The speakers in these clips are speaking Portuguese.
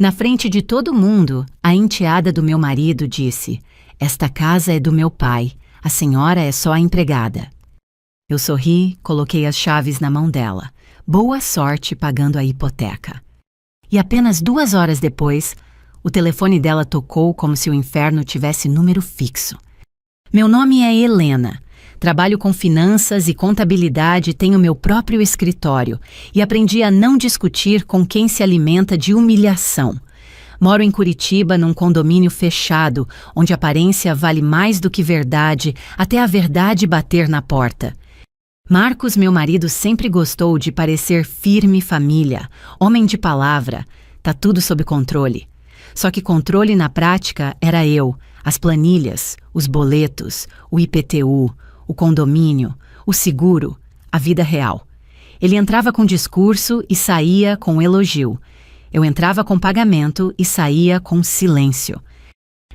Na frente de todo mundo, a enteada do meu marido disse: "Esta casa é do meu pai, a senhora é só a empregada." Eu sorri, coloquei as chaves na mão dela. Boa sorte pagando a hipoteca. E apenas 2 horas depois, o telefone dela tocou como se o inferno tivesse número fixo. Meu nome é Helena. Trabalho com finanças e contabilidade, tenho meu próprio escritório e aprendi a não discutir com quem se alimenta de humilhação. Moro em Curitiba, num condomínio fechado, onde a aparência vale mais do que verdade, até a verdade bater na porta. Marcos, meu marido, sempre gostou de parecer firme família, homem de palavra. Tá tudo sob controle. Só que controle na prática era eu, as planilhas, os boletos, o IPTU, o condomínio, o seguro, a vida real. Ele entrava com discurso e saía com elogio. Eu entrava com pagamento e saía com silêncio.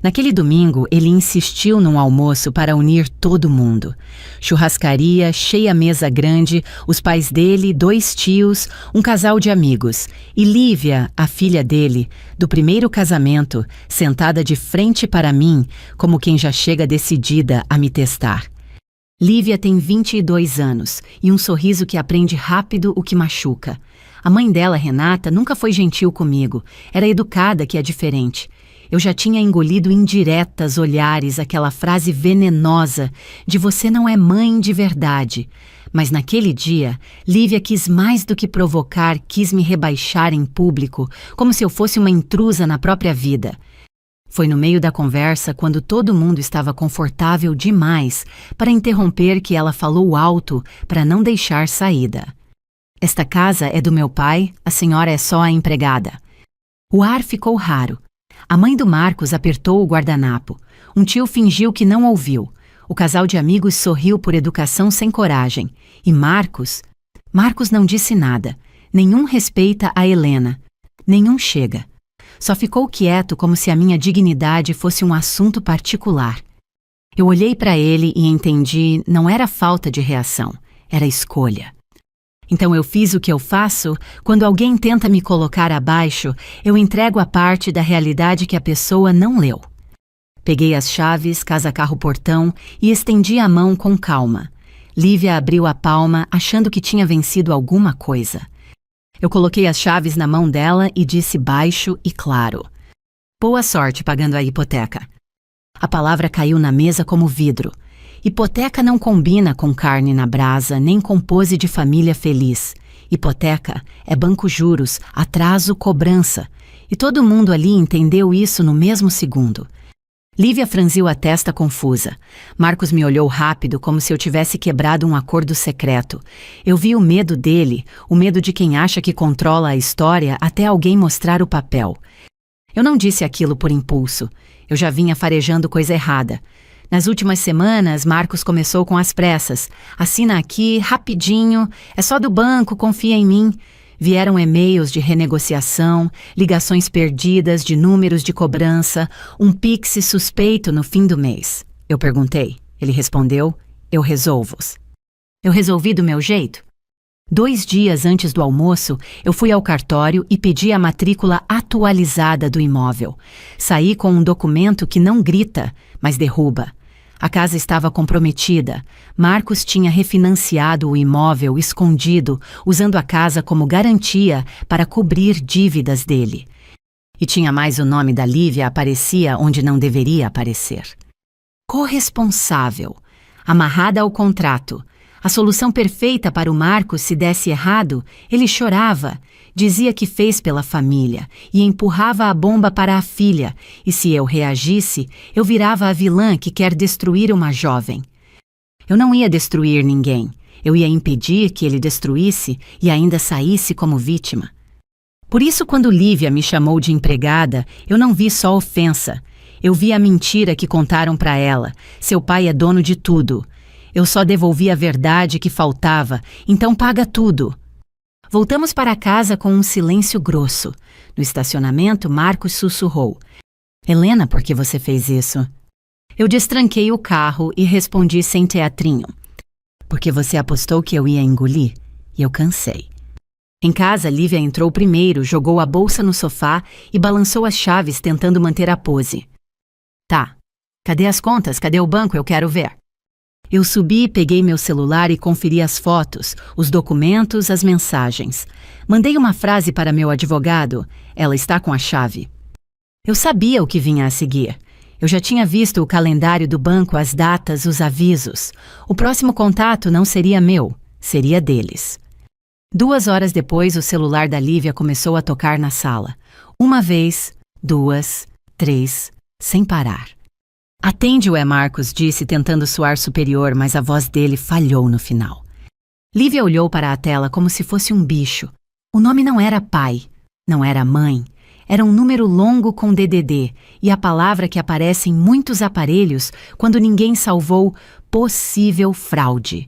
Naquele domingo, ele insistiu num almoço para unir todo mundo. Churrascaria, cheia mesa grande, os pais dele, 2 tios, um casal de amigos. E Lívia, a filha dele, do primeiro casamento, sentada de frente para mim, como quem já chega decidida a me testar. Lívia tem 22 anos e um sorriso que aprende rápido o que machuca. A mãe dela, Renata, nunca foi gentil comigo. Era educada, que é diferente. Eu já tinha engolido indiretas, olhares, aquela frase venenosa de "você não é mãe de verdade". Mas naquele dia, Lívia quis mais do que provocar, quis me rebaixar em público, como se eu fosse uma intrusa na própria vida. Foi no meio da conversa, quando todo mundo estava confortável demais, para interromper, que ela falou alto para não deixar saída. "Esta casa é do meu pai, a senhora é só a empregada." O ar ficou raro. A mãe do Marcos apertou o guardanapo. Um tio fingiu que não ouviu. O casal de amigos sorriu por educação sem coragem. E Marcos não disse nada. Nenhum respeita a Helena. Nenhum chega. Só ficou quieto, como se a minha dignidade fosse um assunto particular. Eu olhei para ele e entendi, não era falta de reação, era escolha. Então eu fiz o que eu faço quando alguém tenta me colocar abaixo, eu entrego a parte da realidade que a pessoa não leu. Peguei as chaves, casa-carro-portão e estendi a mão com calma. Lívia abriu a palma, achando que tinha vencido alguma coisa. Eu coloquei as chaves na mão dela e disse baixo e claro: "Boa sorte pagando a hipoteca." A palavra caiu na mesa como vidro. Hipoteca não combina com carne na brasa, nem com pose de família feliz. Hipoteca é banco juros, atraso, cobrança. E todo mundo ali entendeu isso no mesmo segundo. Lívia franziu a testa confusa. Marcos me olhou rápido, como se eu tivesse quebrado um acordo secreto. Eu vi o medo dele, o medo de quem acha que controla a história até alguém mostrar o papel. Eu não disse aquilo por impulso. Eu já vinha farejando coisa errada. Nas últimas semanas, Marcos começou com as pressas. "Assina aqui, rapidinho, é só do banco, confia em mim." Vieram e-mails de renegociação, ligações perdidas de números de cobrança, um Pix suspeito no fim do mês. Eu perguntei. Ele respondeu: "Eu resolvo-os." Eu resolvi do meu jeito. 2 dias antes do almoço, eu fui ao cartório e pedi a matrícula atualizada do imóvel. Saí com um documento que não grita, mas derruba. A casa estava comprometida. Marcos tinha refinanciado o imóvel escondido, usando a casa como garantia para cobrir dívidas dele. E tinha mais o nome da Lívia, aparecia onde não deveria aparecer. Corresponsável, amarrada ao contrato. A solução perfeita para o Marcos se desse errado, ele chorava, dizia que fez pela família e empurrava a bomba para a filha, e se eu reagisse, eu virava a vilã que quer destruir uma jovem. Eu não ia destruir ninguém, eu ia impedir que ele destruísse e ainda saísse como vítima. Por isso, quando Lívia me chamou de empregada, eu não vi só ofensa, eu vi a mentira que contaram para ela: seu pai é dono de tudo. Eu só devolvi a verdade que faltava, então paga tudo. Voltamos para casa com um silêncio grosso. No estacionamento, Marcos sussurrou: "Helena, por que você fez isso?" Eu destranquei o carro e respondi sem teatrinho: "Porque você apostou que eu ia engolir, e eu cansei." Em casa, Lívia entrou primeiro, jogou a bolsa no sofá e balançou as chaves tentando manter a pose. Tá. Cadê as contas? Cadê o banco? Eu quero ver. Eu subi, peguei meu celular e conferi as fotos, os documentos, as mensagens. Mandei uma frase para meu advogado. Ela está com a chave. Eu sabia o que vinha a seguir. Eu já tinha visto o calendário do banco, as datas, os avisos. O próximo contato não seria meu, seria deles. 2 horas depois, o celular da Lívia começou a tocar na sala. 1 vez, 2, 3, sem parar. Atende-o, é Marcos, disse, tentando soar superior, mas a voz dele falhou no final. Lívia olhou para a tela como se fosse um bicho. O nome não era pai, não era mãe. Era um número longo com DDD e a palavra que aparece em muitos aparelhos quando ninguém salvou possível fraude.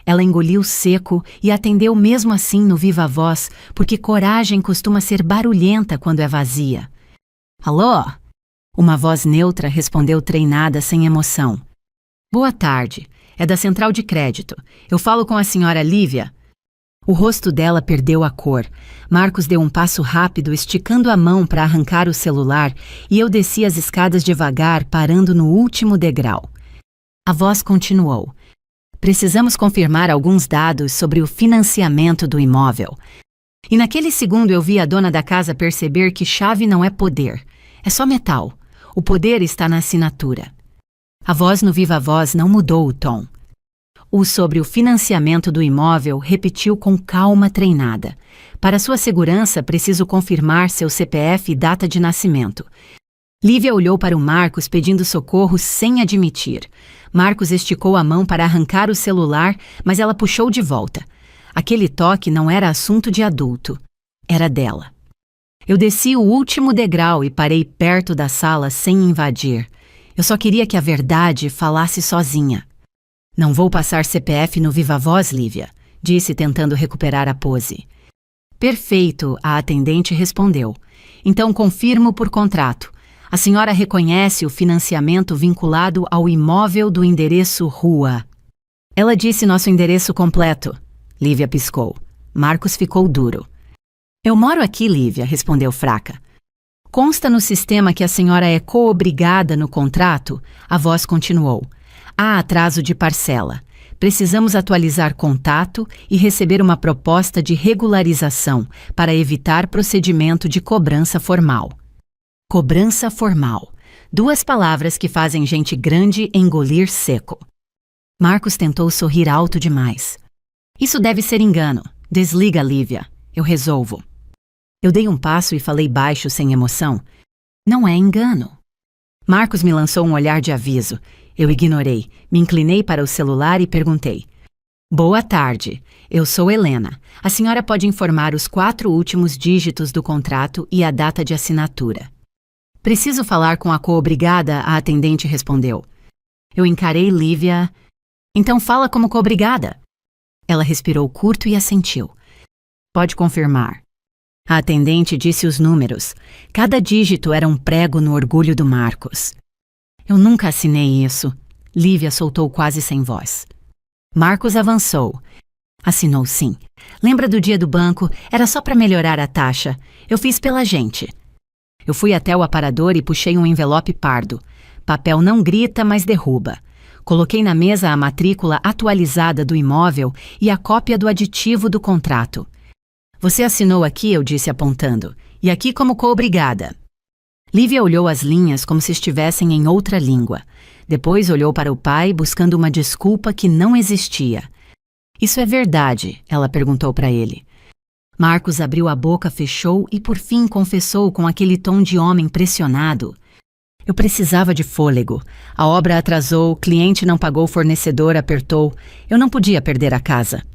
Ela engoliu seco e atendeu mesmo assim no viva voz, porque coragem costuma ser barulhenta quando é vazia. Alô? Uma voz neutra respondeu treinada sem emoção. Boa tarde. É da central de crédito. Eu falo com a senhora Lívia. O rosto dela perdeu a cor. Marcos deu um passo rápido, esticando a mão para arrancar o celular, e eu desci as escadas devagar, parando no último degrau. A voz continuou. Precisamos confirmar alguns dados sobre o financiamento do imóvel. E naquele segundo eu vi a dona da casa perceber que chave não é poder. É só metal. O poder está na assinatura. A voz no viva voz não mudou o tom. O sobre o financiamento do imóvel repetiu com calma treinada. Para sua segurança, preciso confirmar seu CPF e data de nascimento. Lívia olhou para o Marcos pedindo socorro sem admitir. Marcos esticou a mão para arrancar o celular, mas ela puxou de volta. Aquele toque não era assunto de adulto. Era dela. Eu desci o último degrau e parei perto da sala sem invadir. Eu só queria que a verdade falasse sozinha. Não vou passar CPF no viva voz, Lívia, disse tentando recuperar a pose. Perfeito, a atendente respondeu. Então confirmo por contrato. A senhora reconhece o financiamento vinculado ao imóvel do endereço Rua. Ela disse nosso endereço completo. Lívia piscou. Marcos ficou duro. Eu moro aqui, Lívia, respondeu fraca. Consta no sistema que a senhora é coobrigada no contrato? A voz continuou. Há atraso de parcela. Precisamos atualizar contato e receber uma proposta de regularização para evitar procedimento de cobrança formal. Cobrança formal. 2 palavras que fazem gente grande engolir seco. Marcos tentou sorrir alto demais. Isso deve ser engano. Desliga, Lívia. Eu resolvo. Eu dei um passo e falei baixo sem emoção. Não é engano. Marcos me lançou um olhar de aviso. Eu ignorei, me inclinei para o celular e perguntei. Boa tarde, eu sou Helena. A senhora pode informar os 4 últimos dígitos do contrato e a data de assinatura. Preciso falar com a coobrigada, a atendente respondeu. Eu encarei Lívia. Então fala como coobrigada. Ela respirou curto e assentiu. Pode confirmar. A atendente disse os números. Cada dígito era um prego no orgulho do Marcos. Eu nunca assinei isso. Lívia soltou quase sem voz. Marcos avançou. Assinou sim. Lembra do dia do banco? Era só para melhorar a taxa. Eu fiz pela gente. Eu fui até o aparador e puxei um envelope pardo. Papel não grita, mas derruba. Coloquei na mesa a matrícula atualizada do imóvel e a cópia do aditivo do contrato. Você assinou aqui, eu disse apontando. E aqui como coobrigada. Lívia olhou as linhas como se estivessem em outra língua. Depois olhou para o pai, buscando uma desculpa que não existia. Isso é verdade? Ela perguntou para ele. Marcos abriu a boca, fechou e por fim confessou com aquele tom de homem pressionado. Eu precisava de fôlego. A obra atrasou, o cliente não pagou, o fornecedor apertou. Eu não podia perder a casa.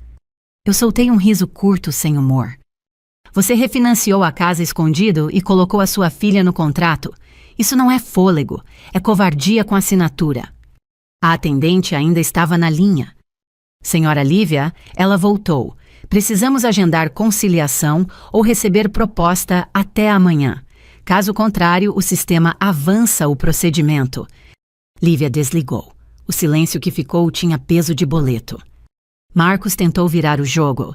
Eu soltei um riso curto sem humor. Você refinanciou a casa escondido e colocou a sua filha no contrato. Isso não é fôlego, é covardia com assinatura. A atendente ainda estava na linha. Senhora Lívia, ela voltou. Precisamos agendar conciliação ou receber proposta até amanhã. Caso contrário, o sistema avança o procedimento. Lívia desligou. O silêncio que ficou tinha peso de boleto. Marcos tentou virar o jogo.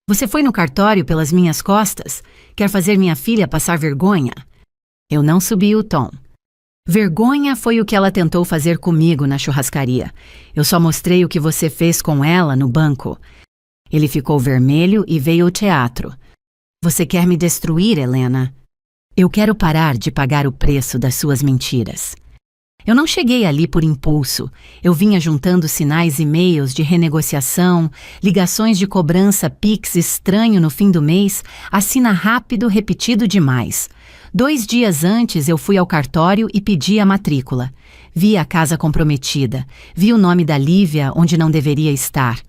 Você foi no cartório pelas minhas costas? Quer fazer minha filha passar vergonha? Eu não subi o tom. Vergonha foi o que ela tentou fazer comigo na churrascaria. Eu só mostrei o que você fez com ela no banco. Ele ficou vermelho e veio ao teatro. Você quer me destruir, Helena? Eu quero parar de pagar o preço das suas mentiras. Eu não cheguei ali por impulso. Eu vinha juntando sinais e e-mails de renegociação, ligações de cobrança Pix estranho no fim do mês, assina rápido repetido demais. 2 dias antes eu fui ao cartório e pedi a matrícula. Vi a casa comprometida. Vi o nome da Lívia onde não deveria estar.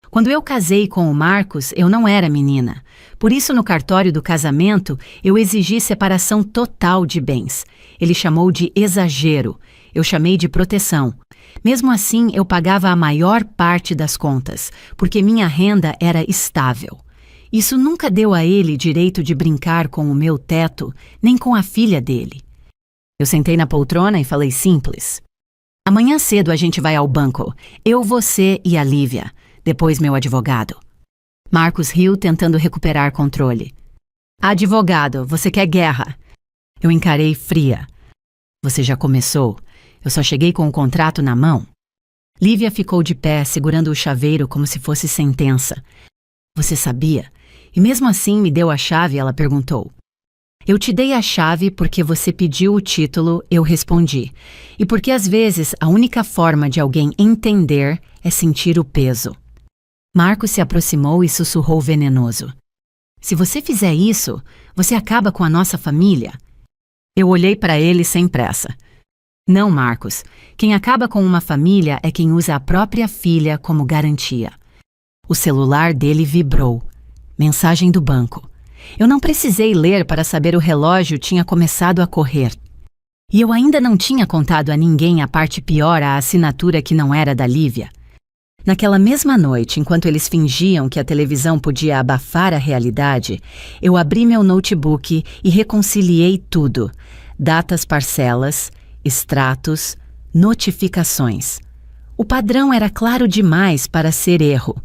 Quando eu casei com o Marcos, eu não era menina. Por isso, no cartório do casamento, eu exigi separação total de bens. Ele chamou de exagero. Eu chamei de proteção. Mesmo assim, eu pagava a maior parte das contas, porque minha renda era estável. Isso nunca deu a ele direito de brincar com o meu teto, nem com a filha dele. Eu sentei na poltrona e falei simples. Amanhã cedo a gente vai ao banco. Eu, você e a Lívia. Depois meu advogado. Marcos riu, tentando recuperar controle. Advogado, você quer guerra? Eu encarei fria. Você já começou. Eu só cheguei com o contrato na mão. Lívia ficou de pé, segurando o chaveiro como se fosse sentença. Você sabia? E mesmo assim me deu a chave, ela perguntou. Eu te dei a chave porque você pediu o título, eu respondi. E porque às vezes a única forma de alguém entender é sentir o peso. Marcos se aproximou e sussurrou venenoso. Se você fizer isso, você acaba com a nossa família. Eu olhei para ele sem pressa. Não, Marcos. Quem acaba com uma família é quem usa a própria filha como garantia. O celular dele vibrou. Mensagem do banco. Eu não precisei ler para saber o relógio tinha começado a correr. E eu ainda não tinha contado a ninguém a parte pior, a assinatura que não era da Lívia. Naquela mesma noite, enquanto eles fingiam que a televisão podia abafar a realidade, eu abri meu notebook e reconciliei tudo. Datas, parcelas, extratos, notificações. O padrão era claro demais para ser erro.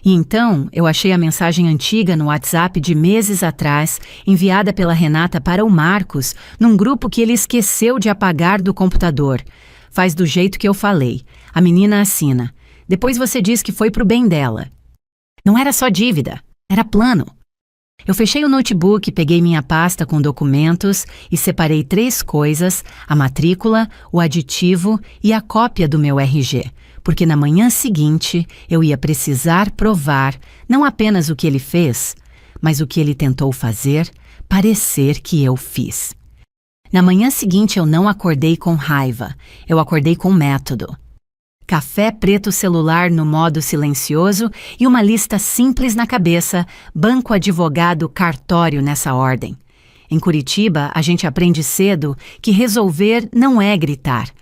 E então, eu achei a mensagem antiga no WhatsApp de meses atrás, enviada pela Renata para o Marcos, num grupo que ele esqueceu de apagar do computador. Faz do jeito que eu falei. A menina assina. Depois você diz que foi pro bem dela. Não era só dívida, era plano. Eu fechei o notebook, peguei minha pasta com documentos e separei 3 coisas, a matrícula, o aditivo e a cópia do meu RG, porque na manhã seguinte eu ia precisar provar não apenas o que ele fez, mas o que ele tentou fazer parecer que eu fiz. Na manhã seguinte eu não acordei com raiva, eu acordei com método. Café preto celular no modo silencioso e uma lista simples na cabeça, banco, advogado, cartório nessa ordem. Em Curitiba, a gente aprende cedo que resolver não é gritar.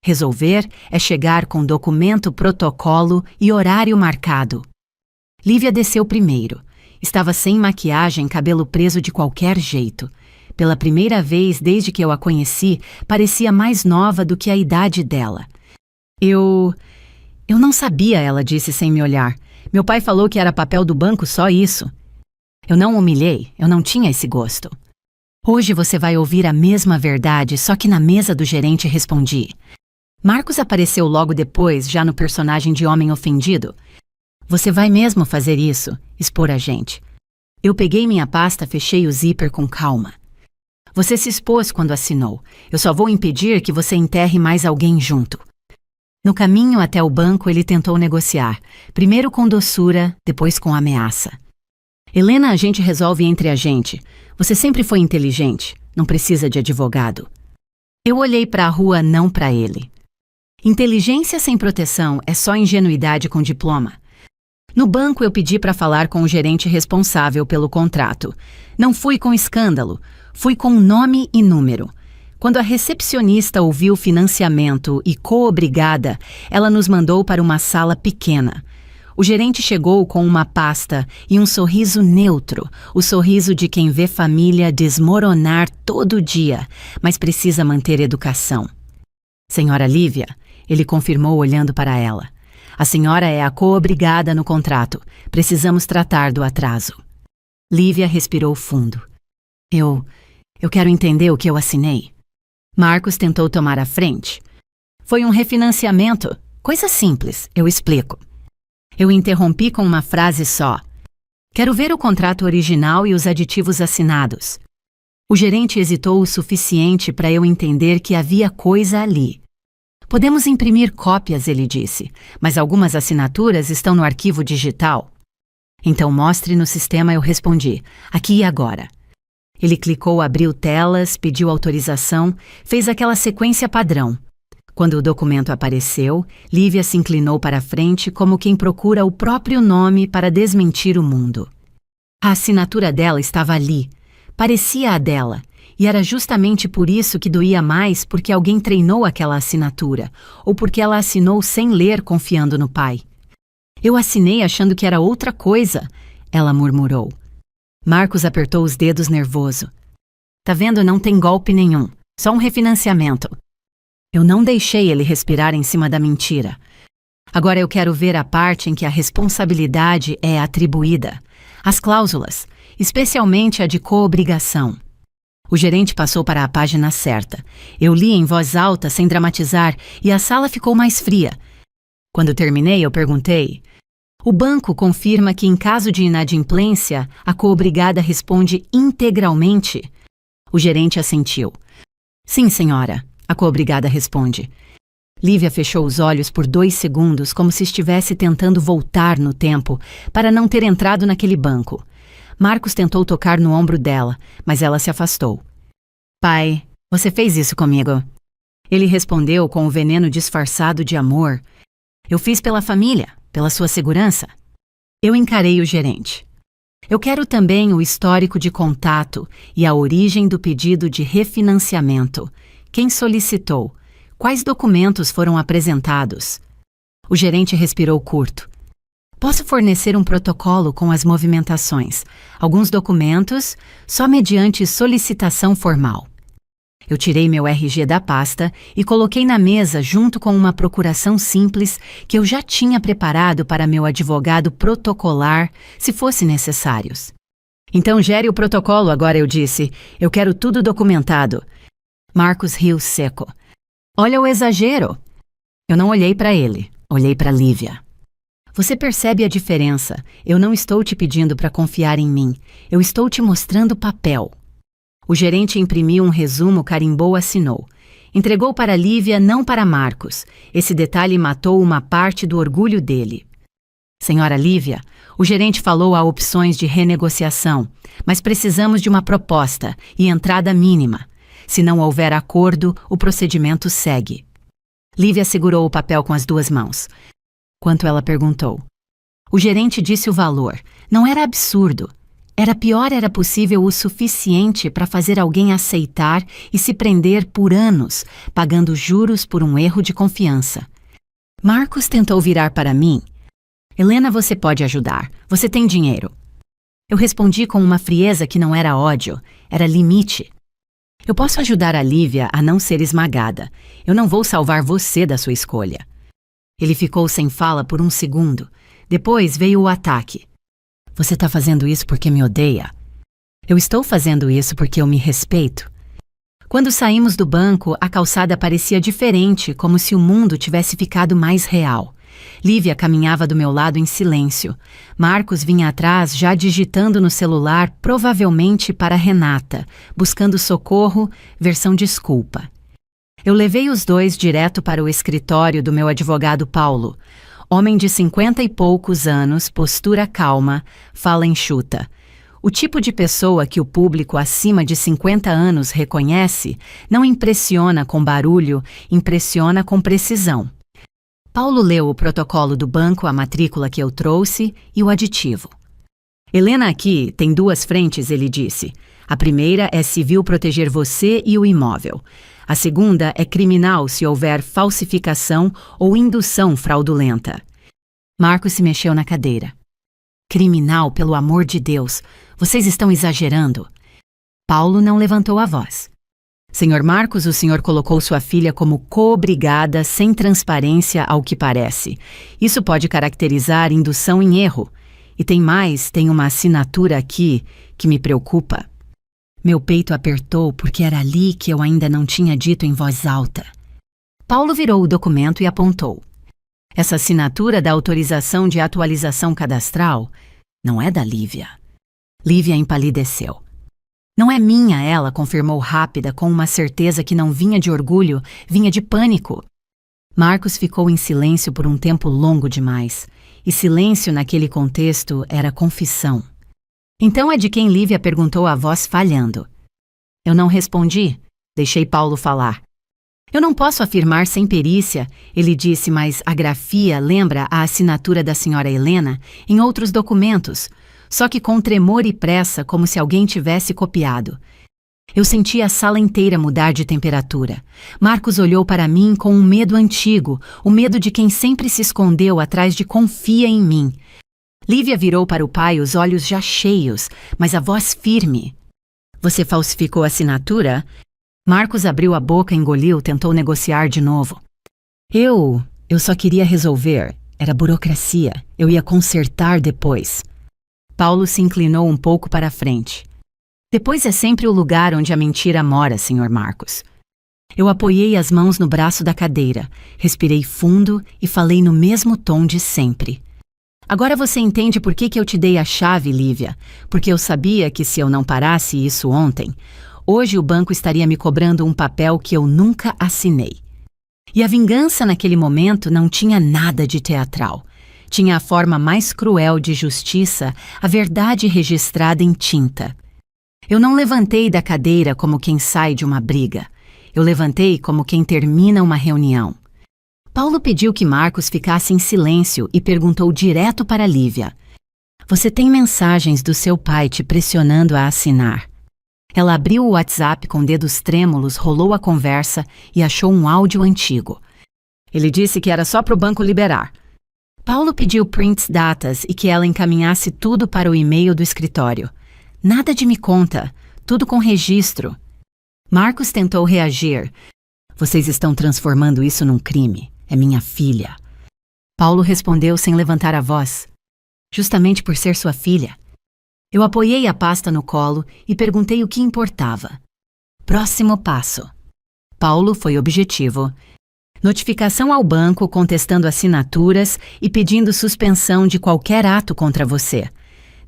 Resolver é chegar com documento, protocolo e horário marcado. Lívia desceu primeiro. Estava sem maquiagem, cabelo preso de qualquer jeito. Pela primeira vez desde que eu a conheci, parecia mais nova do que a idade dela. Eu não sabia, ela disse sem me olhar. Meu pai falou que era papel do banco, só isso. Eu não humilhei, eu não tinha esse gosto. Hoje você vai ouvir a mesma verdade, só que na mesa do gerente respondi. Marcos apareceu logo depois, já no personagem de homem ofendido. Você vai mesmo fazer isso? Expor a gente. Eu peguei minha pasta, fechei o zíper com calma. Você se expôs quando assinou. Eu só vou impedir que você enterre mais alguém junto. No caminho até o banco, ele tentou negociar. Primeiro com doçura, depois com ameaça. Helena, a gente resolve entre a gente. Você sempre foi inteligente. Não precisa de advogado. Eu olhei para a rua, não para ele. Inteligência sem proteção é só ingenuidade com diploma. No banco, eu pedi para falar com o gerente responsável pelo contrato. Não fui com escândalo. Fui com nome e número. Quando a recepcionista ouviu financiamento e coobrigada, ela nos mandou para uma sala pequena. O gerente chegou com uma pasta e um sorriso neutro, o sorriso de quem vê família desmoronar todo dia, mas precisa manter educação. Senhora Lívia, ele confirmou olhando para ela. A senhora é a coobrigada no contrato. Precisamos tratar do atraso. Lívia respirou fundo. Eu quero entender o que eu assinei. Marcos tentou tomar a frente. Foi um refinanciamento. Coisa simples, eu explico. Eu interrompi com uma frase só. Quero ver o contrato original e os aditivos assinados. O gerente hesitou o suficiente para eu entender que havia coisa ali. Podemos imprimir cópias, ele disse, mas algumas assinaturas estão no arquivo digital. Então mostre no sistema, eu respondi, aqui e agora. Ele clicou, abriu telas, pediu autorização, fez aquela sequência padrão. Quando o documento apareceu, Lívia se inclinou para a frente como quem procura o próprio nome para desmentir o mundo. A assinatura dela estava ali, parecia a dela, e era justamente por isso que doía mais porque alguém treinou aquela assinatura, ou porque ela assinou sem ler confiando no pai. Eu assinei achando que era outra coisa, ela murmurou. Marcos apertou os dedos nervoso. Tá vendo, não tem golpe nenhum, só um refinanciamento. Eu não deixei ele respirar em cima da mentira. Agora eu quero ver a parte em que a responsabilidade é atribuída. As cláusulas, especialmente a de coobrigação. O gerente passou para a página certa. Eu li em voz alta, sem dramatizar, e a sala ficou mais fria. Quando terminei, eu perguntei. O banco confirma que, em caso de inadimplência, a coobrigada responde integralmente? O gerente assentiu. Sim, senhora, a coobrigada responde. Lívia fechou os olhos por 2 segundos, como se estivesse tentando voltar no tempo, para não ter entrado naquele banco. Marcos tentou tocar no ombro dela, mas ela se afastou. Pai, você fez isso comigo. Ele respondeu com o veneno disfarçado de amor. Eu fiz pela família, pela sua segurança. Eu encarei o gerente. Eu quero também o histórico de contato e a origem do pedido de refinanciamento. Quem solicitou? Quais documentos foram apresentados? O gerente respirou curto. Posso fornecer um protocolo com as movimentações, alguns documentos, só mediante solicitação formal. Eu tirei meu RG da pasta e coloquei na mesa junto com uma procuração simples que eu já tinha preparado para meu advogado protocolar, se fosse necessários. Então gere o protocolo agora, eu disse. Eu quero tudo documentado. Marcos riu seco. Olha o exagero. Eu não olhei para ele, olhei para Lívia. Você percebe a diferença. Eu não estou te pedindo para confiar em mim. Eu estou te mostrando papel. O gerente imprimiu um resumo, carimbou, assinou. Entregou para Lívia, não para Marcos. Esse detalhe matou uma parte do orgulho dele. Senhora Lívia, o gerente falou há opções de renegociação, mas precisamos de uma proposta e entrada mínima. Se não houver acordo, o procedimento segue. Lívia segurou o papel com as 2 mãos. Quanto ela perguntou. O gerente disse o valor. Não era absurdo. Era pior, era possível o suficiente para fazer alguém aceitar e se prender por anos, pagando juros por um erro de confiança. Marcos tentou virar para mim. Helena, você pode ajudar. Você tem dinheiro. Eu respondi com uma frieza que não era ódio, era limite. Eu posso ajudar a Lívia a não ser esmagada. Eu não vou salvar você da sua escolha. Ele ficou sem fala por 1 segundo. Depois veio o ataque. Você está fazendo isso porque me odeia? Eu estou fazendo isso porque eu me respeito. Quando saímos do banco, a calçada parecia diferente, como se o mundo tivesse ficado mais real. Lívia caminhava do meu lado em silêncio. Marcos vinha atrás, já digitando no celular, provavelmente para Renata, buscando socorro, versão desculpa. Eu levei os 2 direto para o escritório do meu advogado Paulo. Homem de 50 e poucos anos, postura calma, fala enxuta. O tipo de pessoa que o público acima de 50 anos reconhece não impressiona com barulho, impressiona com precisão. Paulo leu o protocolo do banco, a matrícula que eu trouxe e o aditivo. Helena aqui tem 2 frentes, ele disse. A primeira é civil proteger você e o imóvel. A segunda é criminal se houver falsificação ou indução fraudulenta. Marcos se mexeu na cadeira. Criminal, pelo amor de Deus, vocês estão exagerando. Paulo não levantou a voz. Senhor Marcos, o senhor colocou sua filha como co-obrigada sem transparência ao que parece. Isso pode caracterizar indução em erro. E tem mais, tem uma assinatura aqui que me preocupa. Meu peito apertou porque era ali que eu ainda não tinha dito em voz alta. Paulo virou o documento e apontou. Essa assinatura da autorização de atualização cadastral não é da Lívia. Lívia empalideceu. Não é minha, ela confirmou rápida, com uma certeza que não vinha de orgulho, vinha de pânico. Marcos ficou em silêncio por um tempo longo demais, e silêncio naquele contexto era confissão. Então é de quem Lívia perguntou a voz falhando. Eu não respondi, deixei Paulo falar. Eu não posso afirmar sem perícia, ele disse, mas a grafia lembra a assinatura da senhora Helena em outros documentos, só que com tremor e pressa, como se alguém tivesse copiado. Eu senti a sala inteira mudar de temperatura. Marcos olhou para mim com um medo antigo, o medo de quem sempre se escondeu atrás de confia em mim. Lívia virou para o pai, os olhos já cheios, mas a voz firme. Você falsificou a assinatura? Marcos abriu a boca, engoliu, tentou negociar de novo. Eu só queria resolver. Era burocracia. Eu ia consertar depois. Paulo se inclinou um pouco para a frente. Depois é sempre o lugar onde a mentira mora, Sr. Marcos. Eu apoiei as mãos no braço da cadeira, respirei fundo e falei no mesmo tom de sempre. Agora você entende por que eu te dei a chave, Lívia, porque eu sabia que se eu não parasse isso ontem, hoje o banco estaria me cobrando um papel que eu nunca assinei. E a vingança naquele momento não tinha nada de teatral. Tinha a forma mais cruel de justiça, a verdade registrada em tinta. Eu não levantei da cadeira como quem sai de uma briga. Eu levantei como quem termina uma reunião. Paulo pediu que Marcos ficasse em silêncio e perguntou direto para Lívia. Você tem mensagens do seu pai te pressionando a assinar? Ela abriu o WhatsApp com dedos trêmulos, rolou a conversa e achou um áudio antigo. Ele disse que era só para o banco liberar. Paulo pediu prints datas e que ela encaminhasse tudo para o e-mail do escritório. Nada de me conta, tudo com registro. Marcos tentou reagir. Vocês estão transformando isso num crime. É minha filha. Paulo respondeu sem levantar a voz. Justamente por ser sua filha. Eu apoiei a pasta no colo e perguntei o que importava. Próximo passo. Paulo foi objetivo. Notificação ao banco contestando assinaturas e pedindo suspensão de qualquer ato contra você.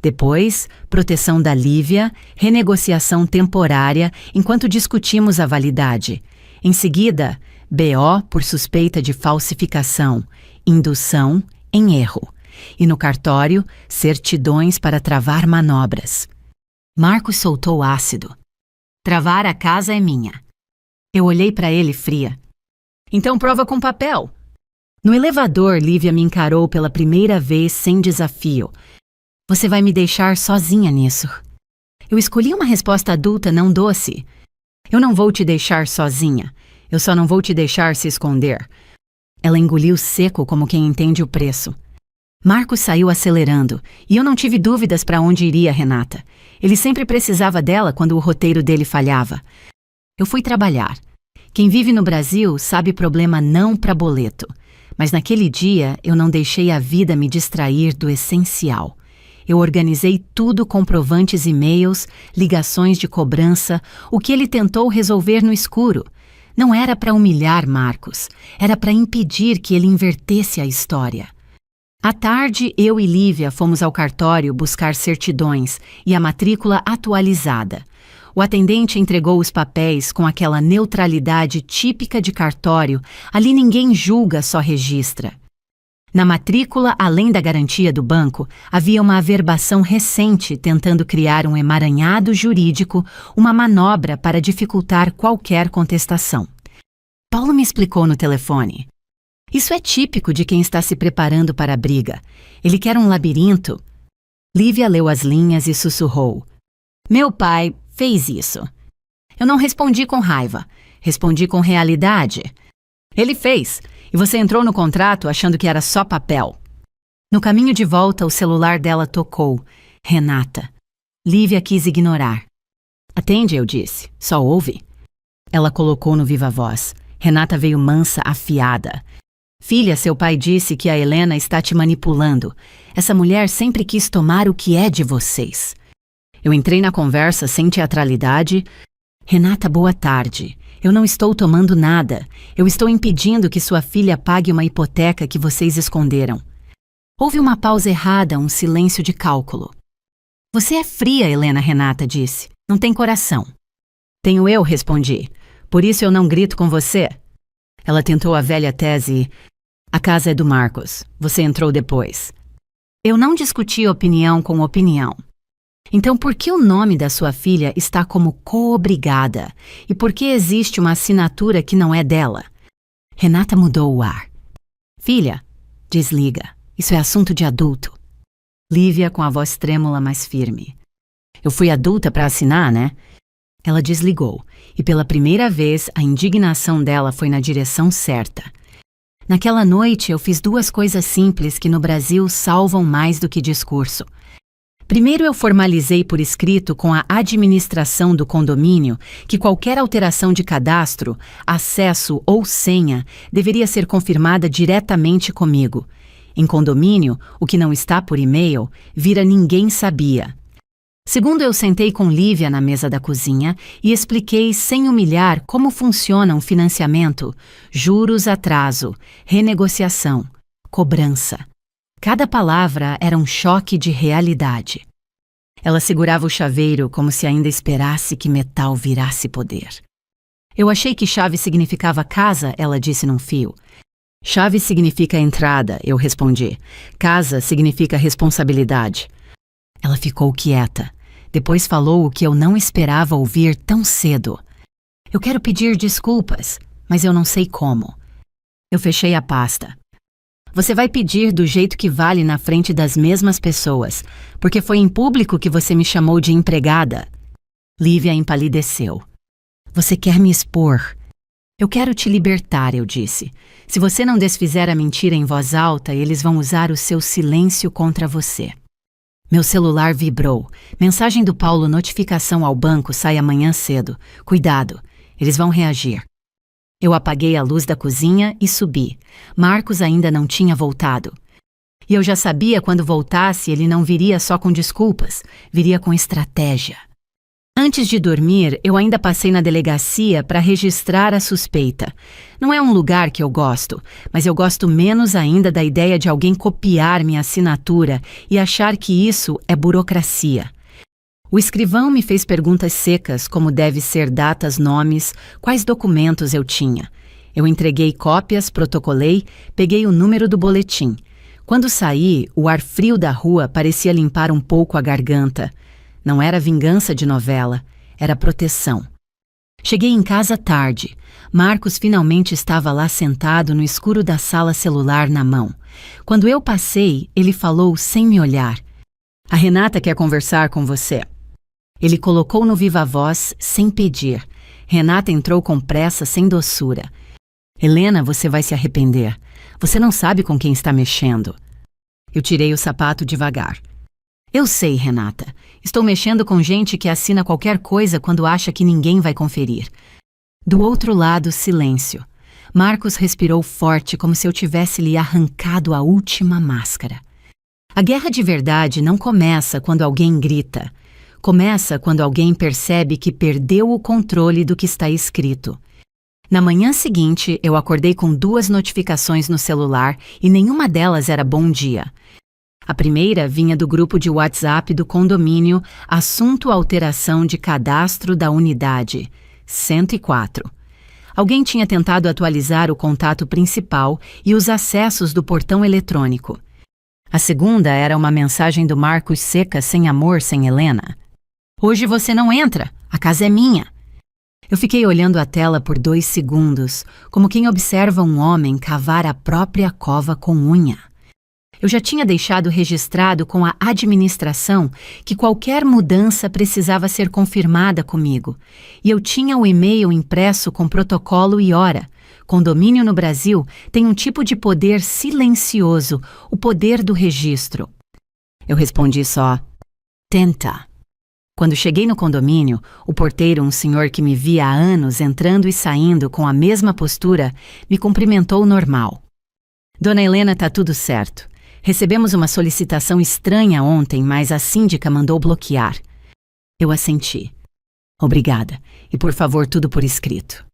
Depois, proteção da Lívia, renegociação temporária enquanto discutimos a validade. Em seguida, BO por suspeita de falsificação, indução em erro. E no cartório, certidões para travar manobras. Marcos soltou ácido. Travar a casa é minha. Eu olhei para ele fria. Então prova com papel. No elevador, Lívia me encarou pela primeira vez sem desafio. Você vai me deixar sozinha nisso. Eu escolhi uma resposta adulta, não doce. Eu não vou te deixar sozinha. Eu só não vou te deixar se esconder. Ela engoliu seco como quem entende o preço. Marcos saiu acelerando, e eu não tive dúvidas para onde iria Renata. Ele sempre precisava dela quando o roteiro dele falhava. Eu fui trabalhar. Quem vive no Brasil sabe problema não para boleto. Mas naquele dia eu não deixei a vida me distrair do essencial. Eu organizei tudo, comprovantes, e-mails, ligações de cobrança, o que ele tentou resolver no escuro. Não era para humilhar Marcos, era para impedir que ele invertesse a história. À tarde, eu e Lívia fomos ao cartório buscar certidões e a matrícula atualizada. O atendente entregou os papéis com aquela neutralidade típica de cartório. Ali ninguém julga, só registra. Na matrícula, além da garantia do banco, havia uma averbação recente tentando criar um emaranhado jurídico, uma manobra para dificultar qualquer contestação. Paulo me explicou no telefone. Isso é típico de quem está se preparando para a briga. Ele quer um labirinto. Lívia leu as linhas e sussurrou. Meu pai fez isso. Eu não respondi com raiva. Respondi com realidade. Ele fez. E você entrou no contrato achando que era só papel. No caminho de volta, o celular dela tocou. Renata. Lívia quis ignorar. Atende, eu disse. Só ouve. Ela colocou no viva voz. Renata veio mansa, afiada. Filha, seu pai disse que a Helena está te manipulando. Essa mulher sempre quis tomar o que é de vocês. Eu entrei na conversa sem teatralidade. Renata, boa tarde. Eu não estou tomando nada. Eu estou impedindo que sua filha pague uma hipoteca que vocês esconderam. Houve uma pausa errada, um silêncio de cálculo. Você é fria, Helena, Renata disse. Não tem coração. Tenho eu, respondi. Por isso eu não grito com você. Ela tentou a velha tese. A casa é do Marcos. Você entrou depois. Eu não discuti opinião com opinião. Então por que o nome da sua filha está como coobrigada? E por que existe uma assinatura que não é dela? Renata mudou o ar. Filha, desliga. Isso é assunto de adulto. Lívia com a voz trêmula, mas firme. Eu fui adulta para assinar, né? Ela desligou, e pela primeira vez a indignação dela foi na direção certa. Naquela noite eu fiz duas coisas simples que no Brasil salvam mais do que discurso. Primeiro, eu formalizei por escrito com a administração do condomínio que qualquer alteração de cadastro, acesso ou senha deveria ser confirmada diretamente comigo. Em condomínio, o que não está por e-mail vira ninguém sabia. Segundo, eu sentei com Lívia na mesa da cozinha e expliquei sem humilhar como funciona um financiamento, juros atraso, renegociação, cobrança. Cada palavra era um choque de realidade. Ela segurava o chaveiro como se ainda esperasse que metal virasse poder. Eu achei que chave significava casa, ela disse num fio. Chave significa entrada, eu respondi. Casa significa responsabilidade. Ela ficou quieta. Depois falou o que eu não esperava ouvir tão cedo. Eu quero pedir desculpas, mas eu não sei como. Eu fechei a pasta. Você vai pedir do jeito que vale na frente das mesmas pessoas, porque foi em público que você me chamou de empregada. Lívia empalideceu. Você quer me expor? Eu quero te libertar, eu disse. Se você não desfizer a mentira em voz alta, eles vão usar o seu silêncio contra você. Meu celular vibrou. Mensagem do Paulo, notificação ao banco, sai amanhã cedo. Cuidado, eles vão reagir. Eu apaguei a luz da cozinha e subi. Marcos ainda não tinha voltado. E eu já sabia quando voltasse ele não viria só com desculpas, viria com estratégia. Antes de dormir, eu ainda passei na delegacia para registrar a suspeita. Não é um lugar que eu gosto, mas eu gosto menos ainda da ideia de alguém copiar minha assinatura e achar que isso é burocracia. O escrivão me fez perguntas secas, como deve ser datas, nomes, quais documentos eu tinha. Eu entreguei cópias, protocolei, peguei o número do boletim. Quando saí, o ar frio da rua parecia limpar um pouco a garganta. Não era vingança de novela, era proteção. Cheguei em casa tarde. Marcos finalmente estava lá sentado no escuro da sala, celular na mão. Quando eu passei, ele falou sem me olhar. A Renata quer conversar com você. Ele colocou no viva voz, sem pedir. Renata entrou com pressa, sem doçura. Helena, você vai se arrepender. Você não sabe com quem está mexendo. Eu tirei o sapato devagar. Eu sei, Renata. Estou mexendo com gente que assina qualquer coisa quando acha que ninguém vai conferir. Do outro lado, silêncio. Marcos respirou forte, como se eu tivesse lhe arrancado a última máscara. A guerra de verdade não começa quando alguém grita. Começa quando alguém percebe que perdeu o controle do que está escrito. Na manhã seguinte, eu acordei com 2 notificações no celular e nenhuma delas era bom dia. A primeira vinha do grupo de WhatsApp do condomínio, assunto alteração de cadastro da unidade, 104. Alguém tinha tentado atualizar o contato principal e os acessos do portão eletrônico. A segunda era uma mensagem do Marcos seca, sem amor, sem Helena. Hoje você não entra, a casa é minha. Eu fiquei olhando a tela por 2 segundos, como quem observa um homem cavar a própria cova com unha. Eu já tinha deixado registrado com a administração que qualquer mudança precisava ser confirmada comigo, e eu tinha o e-mail impresso com protocolo e hora. Condomínio no Brasil tem um tipo de poder silencioso, o poder do registro. Eu respondi só, tenta. Quando cheguei no condomínio, o porteiro, um senhor que me via há anos entrando e saindo com a mesma postura, me cumprimentou normal. Dona Helena, tá tudo certo. Recebemos uma solicitação estranha ontem, mas a síndica mandou bloquear. Eu assenti. Obrigada. E por favor, tudo por escrito.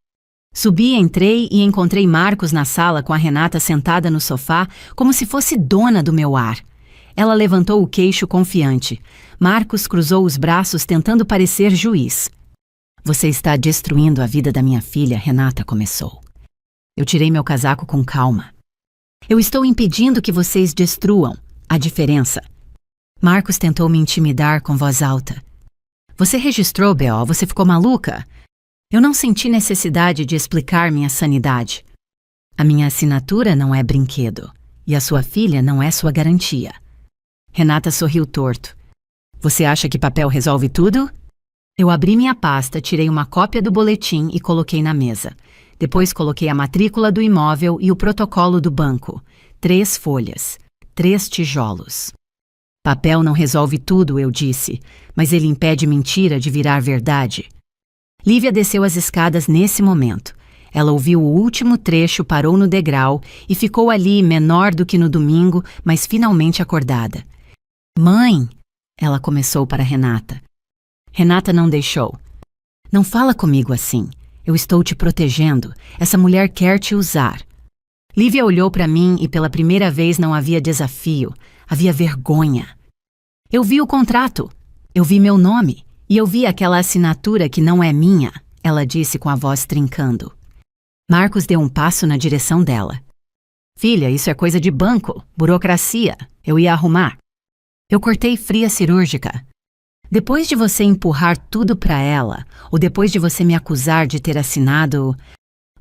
Subi, entrei e encontrei Marcos na sala com a Renata sentada no sofá, como se fosse dona do meu ar. Ela levantou o queixo confiante. Marcos cruzou os braços tentando parecer juiz. Você está destruindo a vida da minha filha, Renata começou. Eu tirei meu casaco com calma. Eu estou impedindo que vocês destruam a diferença. Marcos tentou me intimidar com voz alta. Você registrou, B.O., você ficou maluca? Eu não senti necessidade de explicar minha sanidade. A minha assinatura não é brinquedo, e a sua filha não é sua garantia. Renata sorriu torto. Você acha que papel resolve tudo? Eu abri minha pasta, tirei uma cópia do boletim e coloquei na mesa. Depois coloquei a matrícula do imóvel e o protocolo do banco. 3 folhas, 3 tijolos. Papel não resolve tudo, eu disse, mas ele impede mentira de virar verdade. Lívia desceu as escadas nesse momento. Ela ouviu o último trecho, parou no degrau e ficou ali, menor do que no domingo, mas finalmente acordada. Mãe! Ela começou para Renata. Renata não deixou. Não fala comigo assim. Eu estou te protegendo. Essa mulher quer te usar. Lívia olhou para mim e pela primeira vez não havia desafio. Havia vergonha. Eu vi o contrato. Eu vi meu nome. E eu vi aquela assinatura que não é minha, ela disse com a voz trincando. Marcos deu um passo na direção dela. Filha, isso é coisa de banco, burocracia. Eu ia arrumar. Eu cortei fria cirúrgica. Depois de você empurrar tudo para ela, ou depois de você me acusar de ter assinado...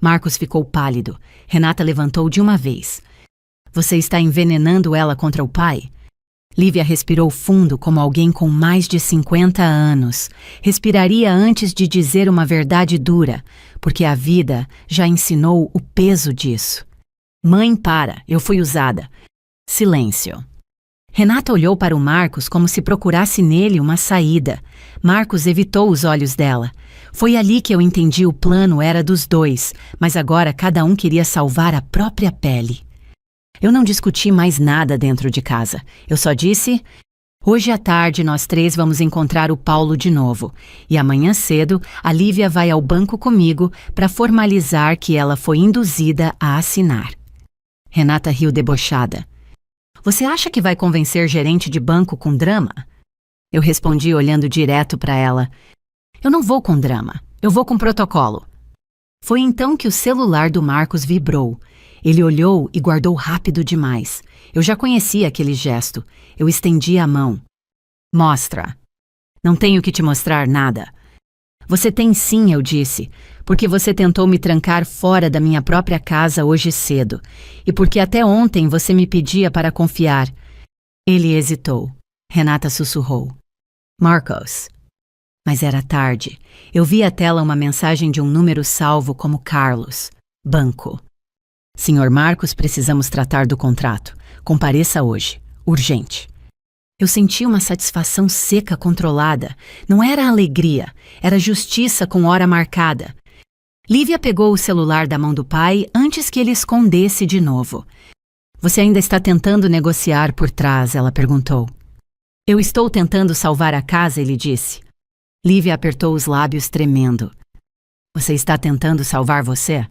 Marcos ficou pálido. Renata levantou de uma vez. Você está envenenando ela contra o pai? Lívia respirou fundo como alguém com mais de 50 anos. Respiraria antes de dizer uma verdade dura, porque a vida já ensinou o peso disso. Mãe, para, eu fui usada. Silêncio. Renata olhou para o Marcos como se procurasse nele uma saída. Marcos evitou os olhos dela. Foi ali que eu entendi o plano era dos dois, mas agora cada um queria salvar a própria pele. Eu não discuti mais nada dentro de casa. Eu só disse, hoje à tarde nós 3 vamos encontrar o Paulo de novo. E amanhã cedo, a Lívia vai ao banco comigo para formalizar que ela foi induzida a assinar. Renata riu debochada. Você acha que vai convencer gerente de banco com drama? Eu respondi olhando direto para ela. Eu não vou com drama, eu vou com protocolo. Foi então que o celular do Marcos vibrou. Ele olhou e guardou rápido demais. Eu já conhecia aquele gesto. Eu estendi a mão. Mostra. Não tenho que te mostrar nada. Você tem sim, eu disse, porque você tentou me trancar fora da minha própria casa hoje cedo, e porque até ontem você me pedia para confiar. Ele hesitou. Renata sussurrou. Marcos. Mas era tarde. Eu vi à tela uma mensagem de um número salvo como Carlos. Banco. Senhor Marcos, precisamos tratar do contrato. Compareça hoje. Urgente. Eu senti uma satisfação seca controlada. Não era alegria, era justiça com hora marcada. Lívia pegou o celular da mão do pai antes que ele escondesse de novo. Você ainda está tentando negociar por trás, ela perguntou. Eu estou tentando salvar a casa, ele disse. Lívia apertou os lábios tremendo. Você está tentando salvar você?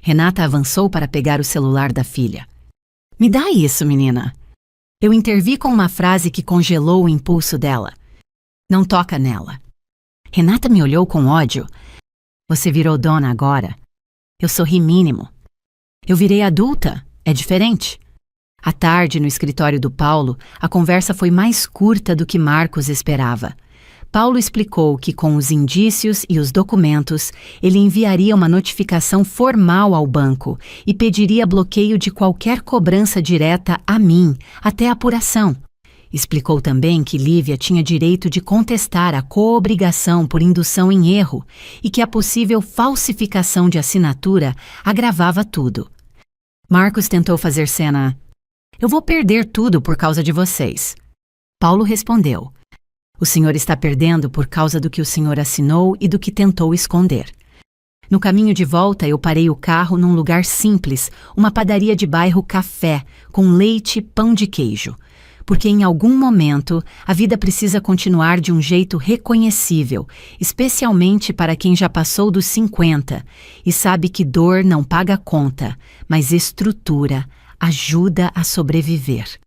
Renata avançou para pegar o celular da filha. Me dá isso, menina. Eu intervi com uma frase que congelou o impulso dela. Não toca nela. Renata me olhou com ódio. Você virou dona agora. Eu sorri mínimo. Eu virei adulta. É diferente. À tarde, no escritório do Paulo, a conversa foi mais curta do que Marcos esperava. Paulo explicou que, com os indícios e os documentos, ele enviaria uma notificação formal ao banco e pediria bloqueio de qualquer cobrança direta a mim, até a apuração. Explicou também que Lívia tinha direito de contestar a coobrigação por indução em erro e que a possível falsificação de assinatura agravava tudo. Marcos tentou fazer cena. Eu vou perder tudo por causa de vocês. Paulo respondeu. O senhor está perdendo por causa do que o senhor assinou e do que tentou esconder. No caminho de volta, eu parei o carro num lugar simples, uma padaria de bairro Café, com leite e pão de queijo. Porque em algum momento a vida precisa continuar de um jeito reconhecível, especialmente para quem já passou dos 50 e sabe que dor não paga conta, mas estrutura, ajuda a sobreviver.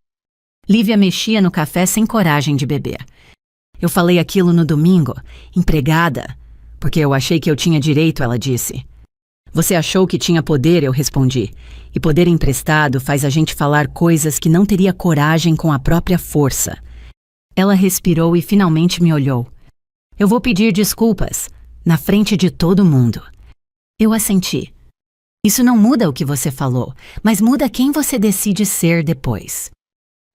Lívia mexia no café sem coragem de beber. Eu falei aquilo no domingo, empregada, porque eu achei que eu tinha direito, ela disse. Você achou que tinha poder, eu respondi. E poder emprestado faz a gente falar coisas que não teria coragem com a própria força. Ela respirou e finalmente me olhou. Eu vou pedir desculpas, na frente de todo mundo. Eu assenti. Isso não muda o que você falou, mas muda quem você decide ser depois.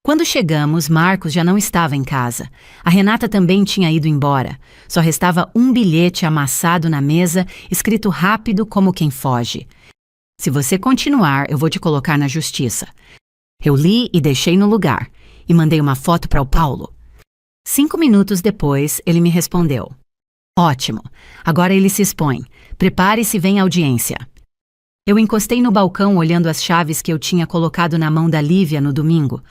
Quando chegamos, Marcos já não estava em casa. A Renata também tinha ido embora. Só restava um bilhete amassado na mesa, escrito rápido como quem foge. Se você continuar, eu vou te colocar na justiça. Eu li e deixei no lugar. E mandei uma foto para o Paulo. 5 minutos depois, ele me respondeu. Ótimo. Agora ele se expõe. Prepare-se e vem à audiência. Eu encostei no balcão olhando as chaves que eu tinha colocado na mão da Lívia no domingo.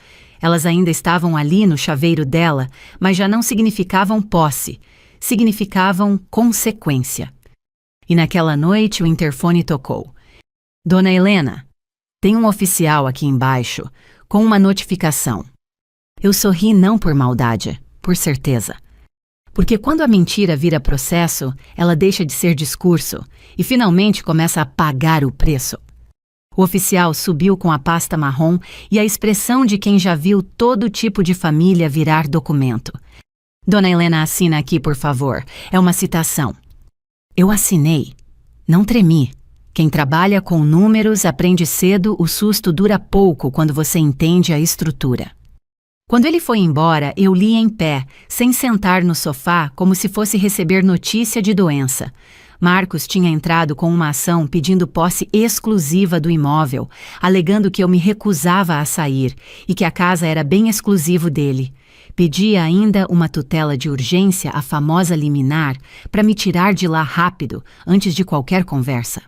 Elas ainda estavam ali no chaveiro dela, mas já não significavam posse, significavam consequência. E naquela noite o interfone tocou. Dona Helena, tem um oficial aqui embaixo, com uma notificação. Eu sorri não por maldade, por certeza. Porque quando a mentira vira processo, ela deixa de ser discurso e finalmente começa a pagar o preço. O oficial subiu com a pasta marrom e a expressão de quem já viu todo tipo de família virar documento. Dona Helena, assina aqui, por favor. É uma citação. Eu assinei. Não tremi. Quem trabalha com números aprende cedo, o susto dura pouco quando você entende a estrutura. Quando ele foi embora, eu li em pé, sem sentar no sofá, como se fosse receber notícia de doença. Marcos tinha entrado com uma ação pedindo posse exclusiva do imóvel, alegando que eu me recusava a sair e que a casa era bem exclusivo dele. Pedia ainda uma tutela de urgência, a famosa liminar, para me tirar de lá rápido, antes de qualquer conversa.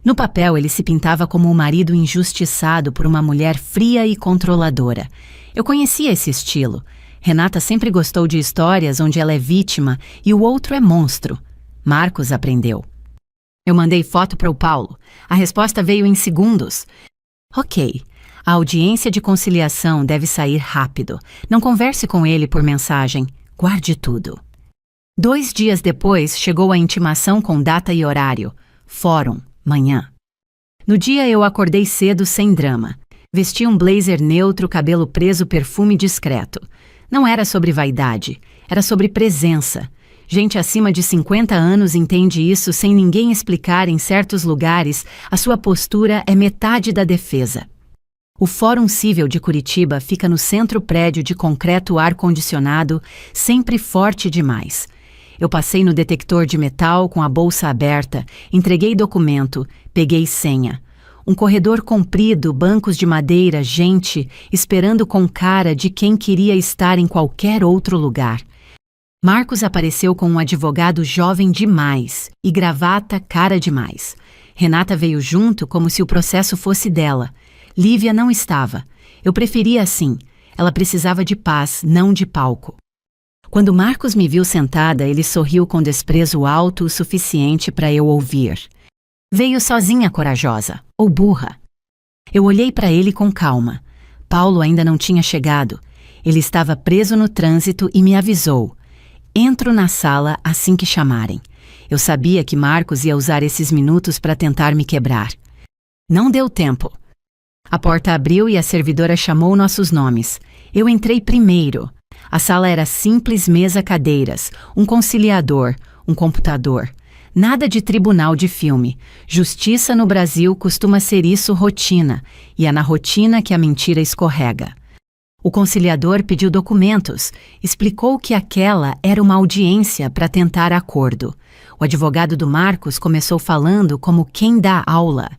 No papel, ele se pintava como um marido injustiçado por uma mulher fria e controladora. Eu conhecia esse estilo. Renata sempre gostou de histórias onde ela é vítima e o outro é monstro. Marcos aprendeu. Eu mandei foto para o Paulo. A resposta veio em segundos. Ok, a audiência de conciliação deve sair rápido. Não converse com ele por mensagem. Guarde tudo. 2 dias depois, chegou a intimação com data e horário. Fórum, manhã. No dia eu acordei cedo sem drama. Vesti um blazer neutro, cabelo preso, perfume discreto. Não era sobre vaidade, era sobre presença. Gente acima de 50 anos entende isso sem ninguém explicar. Em certos lugares, a sua postura é metade da defesa. O Fórum Cível de Curitiba fica no centro prédio de concreto ar-condicionado, sempre forte demais. Eu passei no detector de metal com a bolsa aberta, entreguei documento, peguei senha. Um corredor comprido, bancos de madeira, gente, esperando com cara de quem queria estar em qualquer outro lugar. Marcos apareceu com um advogado jovem demais e gravata cara demais. Renata veio junto como se o processo fosse dela. Lívia não estava. Eu preferia assim. Ela precisava de paz, não de palco. Quando Marcos me viu sentada, ele sorriu com desprezo alto o suficiente para eu ouvir. Veio sozinha, corajosa, ou burra. Eu olhei para ele com calma. Paulo ainda não tinha chegado. Ele estava preso no trânsito e me avisou. Entro na sala assim que chamarem. Eu sabia que Marcos ia usar esses minutos para tentar me quebrar. Não deu tempo. A porta abriu e a servidora chamou nossos nomes. Eu entrei primeiro. A sala era simples, mesa, cadeiras, um conciliador, um computador. Nada de tribunal de filme. Justiça no Brasil costuma ser isso rotina, e é na rotina que a mentira escorrega. O conciliador pediu documentos, explicou que aquela era uma audiência para tentar acordo. O advogado do Marcos começou falando como quem dá aula.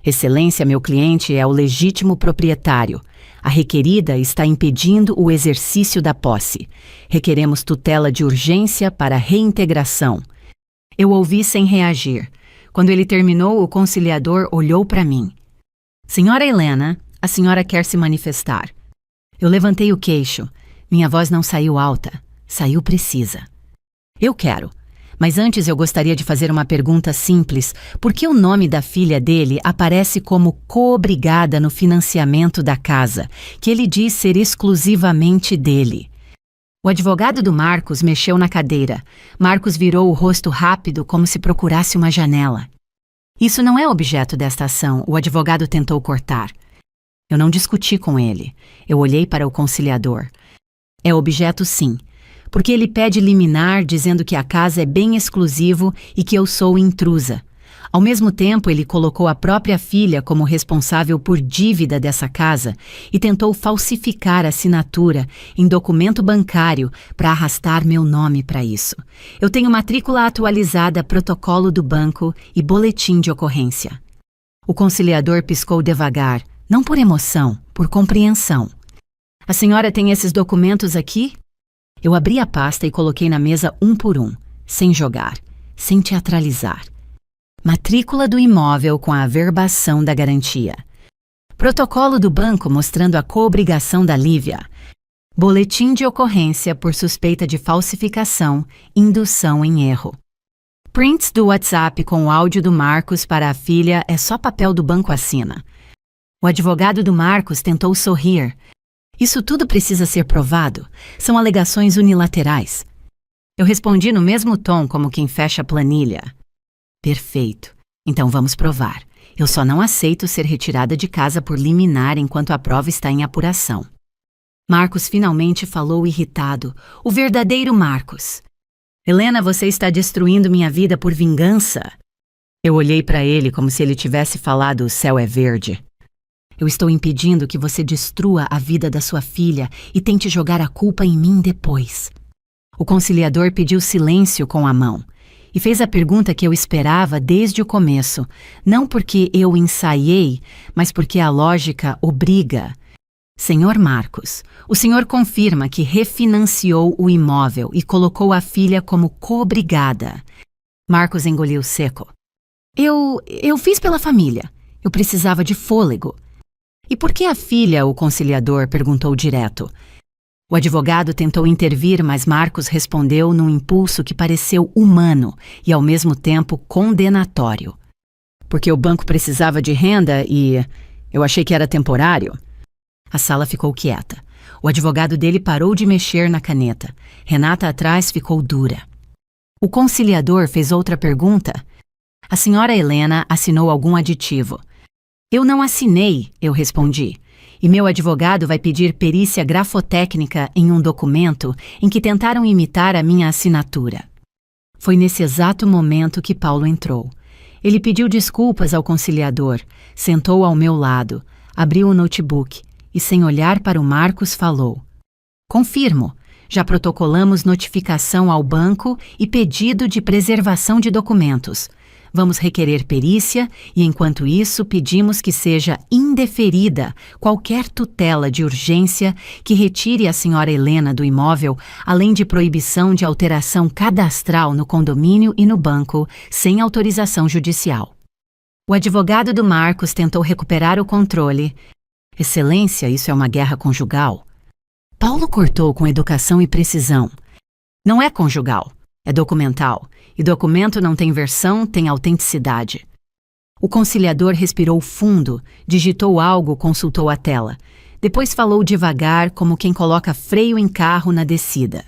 Excelência, meu cliente é o legítimo proprietário. A requerida está impedindo o exercício da posse. Requeremos tutela de urgência para reintegração. Eu ouvi sem reagir. Quando ele terminou, o conciliador olhou para mim. Senhora Helena, a senhora quer se manifestar. Eu levantei o queixo. Minha voz não saiu alta, saiu precisa. Eu quero. Mas antes eu gostaria de fazer uma pergunta simples. Por que o nome da filha dele aparece como coobrigada no financiamento da casa, que ele diz ser exclusivamente dele? O advogado do Marcos mexeu na cadeira. Marcos virou o rosto rápido como se procurasse uma janela. Isso não é objeto desta ação, o advogado tentou cortar. Eu não discuti com ele. Eu olhei para o conciliador. É objeto sim, porque ele pede liminar dizendo que a casa é bem exclusivo e que eu sou intrusa. Ao mesmo tempo, ele colocou a própria filha como responsável por dívida dessa casa e tentou falsificar a assinatura em documento bancário para arrastar meu nome para isso. Eu tenho matrícula atualizada, protocolo do banco e boletim de ocorrência. O conciliador piscou devagar, não por emoção, por compreensão. A senhora tem esses documentos aqui? Eu abri a pasta e coloquei na mesa um por um, sem jogar, sem teatralizar. Matrícula do imóvel com a averbação da garantia. Protocolo do banco mostrando a coobrigação da Lívia. Boletim de ocorrência por suspeita de falsificação, indução em erro. Prints do WhatsApp com o áudio do Marcos para a filha é só papel do banco assina. O advogado do Marcos tentou sorrir. Isso tudo precisa ser provado. São alegações unilaterais. Eu respondi no mesmo tom como quem fecha a planilha. Perfeito. Então vamos provar. Eu só não aceito ser retirada de casa por liminar enquanto a prova está em apuração. Marcos finalmente falou irritado. O verdadeiro Marcos. Helena, você está destruindo minha vida por vingança? Eu olhei para ele como se ele tivesse falado o céu é verde. Eu estou impedindo que você destrua a vida da sua filha e tente jogar a culpa em mim depois. O conciliador pediu silêncio com a mão. E fez a pergunta que eu esperava desde o começo, não porque eu ensaiei, mas porque a lógica obriga. Senhor Marcos, o senhor confirma que refinanciou o imóvel e colocou a filha como coobrigada. Marcos engoliu seco. Eu fiz pela família. Eu precisava de fôlego. E por que a filha, o conciliador perguntou direto. O advogado tentou intervir, mas Marcos respondeu num impulso que pareceu humano e, ao mesmo tempo, condenatório. Porque o banco precisava de renda e eu achei que era temporário. A sala ficou quieta. O advogado dele parou de mexer na caneta. Renata atrás ficou dura. O conciliador fez outra pergunta. A senhora Helena assinou algum aditivo. Eu não assinei, eu respondi. E meu advogado vai pedir perícia grafotécnica em um documento em que tentaram imitar a minha assinatura. Foi nesse exato momento que Paulo entrou. Ele pediu desculpas ao conciliador, sentou ao meu lado, abriu o notebook e, sem olhar para o Marcos, falou. Confirmo, já protocolamos notificação ao banco e pedido de preservação de documentos. Vamos requerer perícia e, enquanto isso, pedimos que seja indeferida qualquer tutela de urgência que retire a senhora Helena do imóvel, além de proibição de alteração cadastral no condomínio e no banco, sem autorização judicial. O advogado do Marcos tentou recuperar o controle. Excelência, isso é uma guerra conjugal. Paulo cortou com educação e precisão. Não é conjugal, é documental. E documento não tem versão, tem autenticidade. O conciliador respirou fundo, digitou algo, consultou a tela. Depois falou devagar, como quem coloca freio em carro na descida.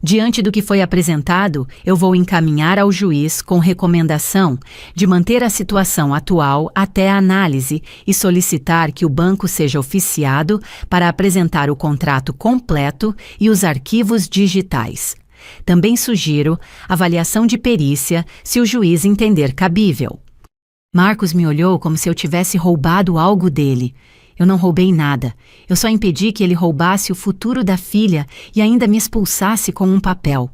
Diante do que foi apresentado, eu vou encaminhar ao juiz com recomendação de manter a situação atual até a análise e solicitar que o banco seja oficiado para apresentar o contrato completo e os arquivos digitais. Também sugiro avaliação de perícia se o juiz entender cabível. Marcos me olhou como se eu tivesse roubado algo dele. Eu não roubei nada. Eu só impedi que ele roubasse o futuro da filha e ainda me expulsasse com um papel.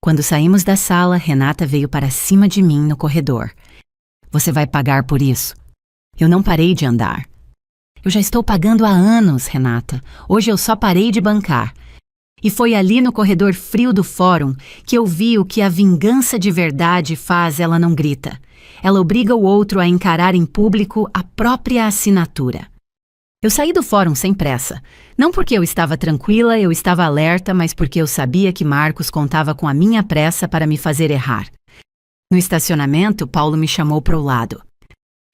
Quando saímos da sala, Renata veio para cima de mim no corredor. Você vai pagar por isso. Eu não parei de andar. Eu já estou pagando há anos, Renata. Hoje eu só parei de bancar. E foi ali no corredor frio do fórum que eu vi o que a vingança de verdade faz. Ela não grita. Ela obriga o outro a encarar em público a própria assinatura. Eu saí do fórum sem pressa. Não porque eu estava tranquila, eu estava alerta, mas porque eu sabia que Marcos contava com a minha pressa para me fazer errar. No estacionamento, Paulo me chamou para o lado.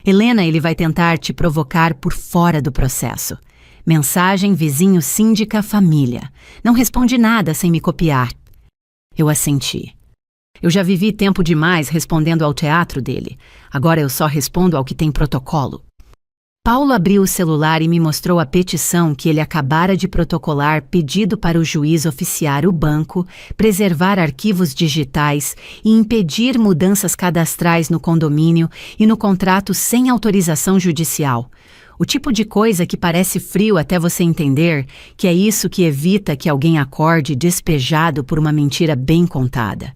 Helena, ele vai tentar te provocar por fora do processo. Mensagem, vizinho, síndica, família. Não responde nada sem me copiar. Eu assenti. Eu já vivi tempo demais respondendo ao teatro dele. Agora eu só respondo ao que tem protocolo. Paulo abriu o celular e me mostrou a petição que ele acabara de protocolar, pedido para o juiz oficiar o banco, preservar arquivos digitais e impedir mudanças cadastrais no condomínio e no contrato sem autorização judicial. O tipo de coisa que parece frio até você entender que é isso que evita que alguém acorde despejado por uma mentira bem contada.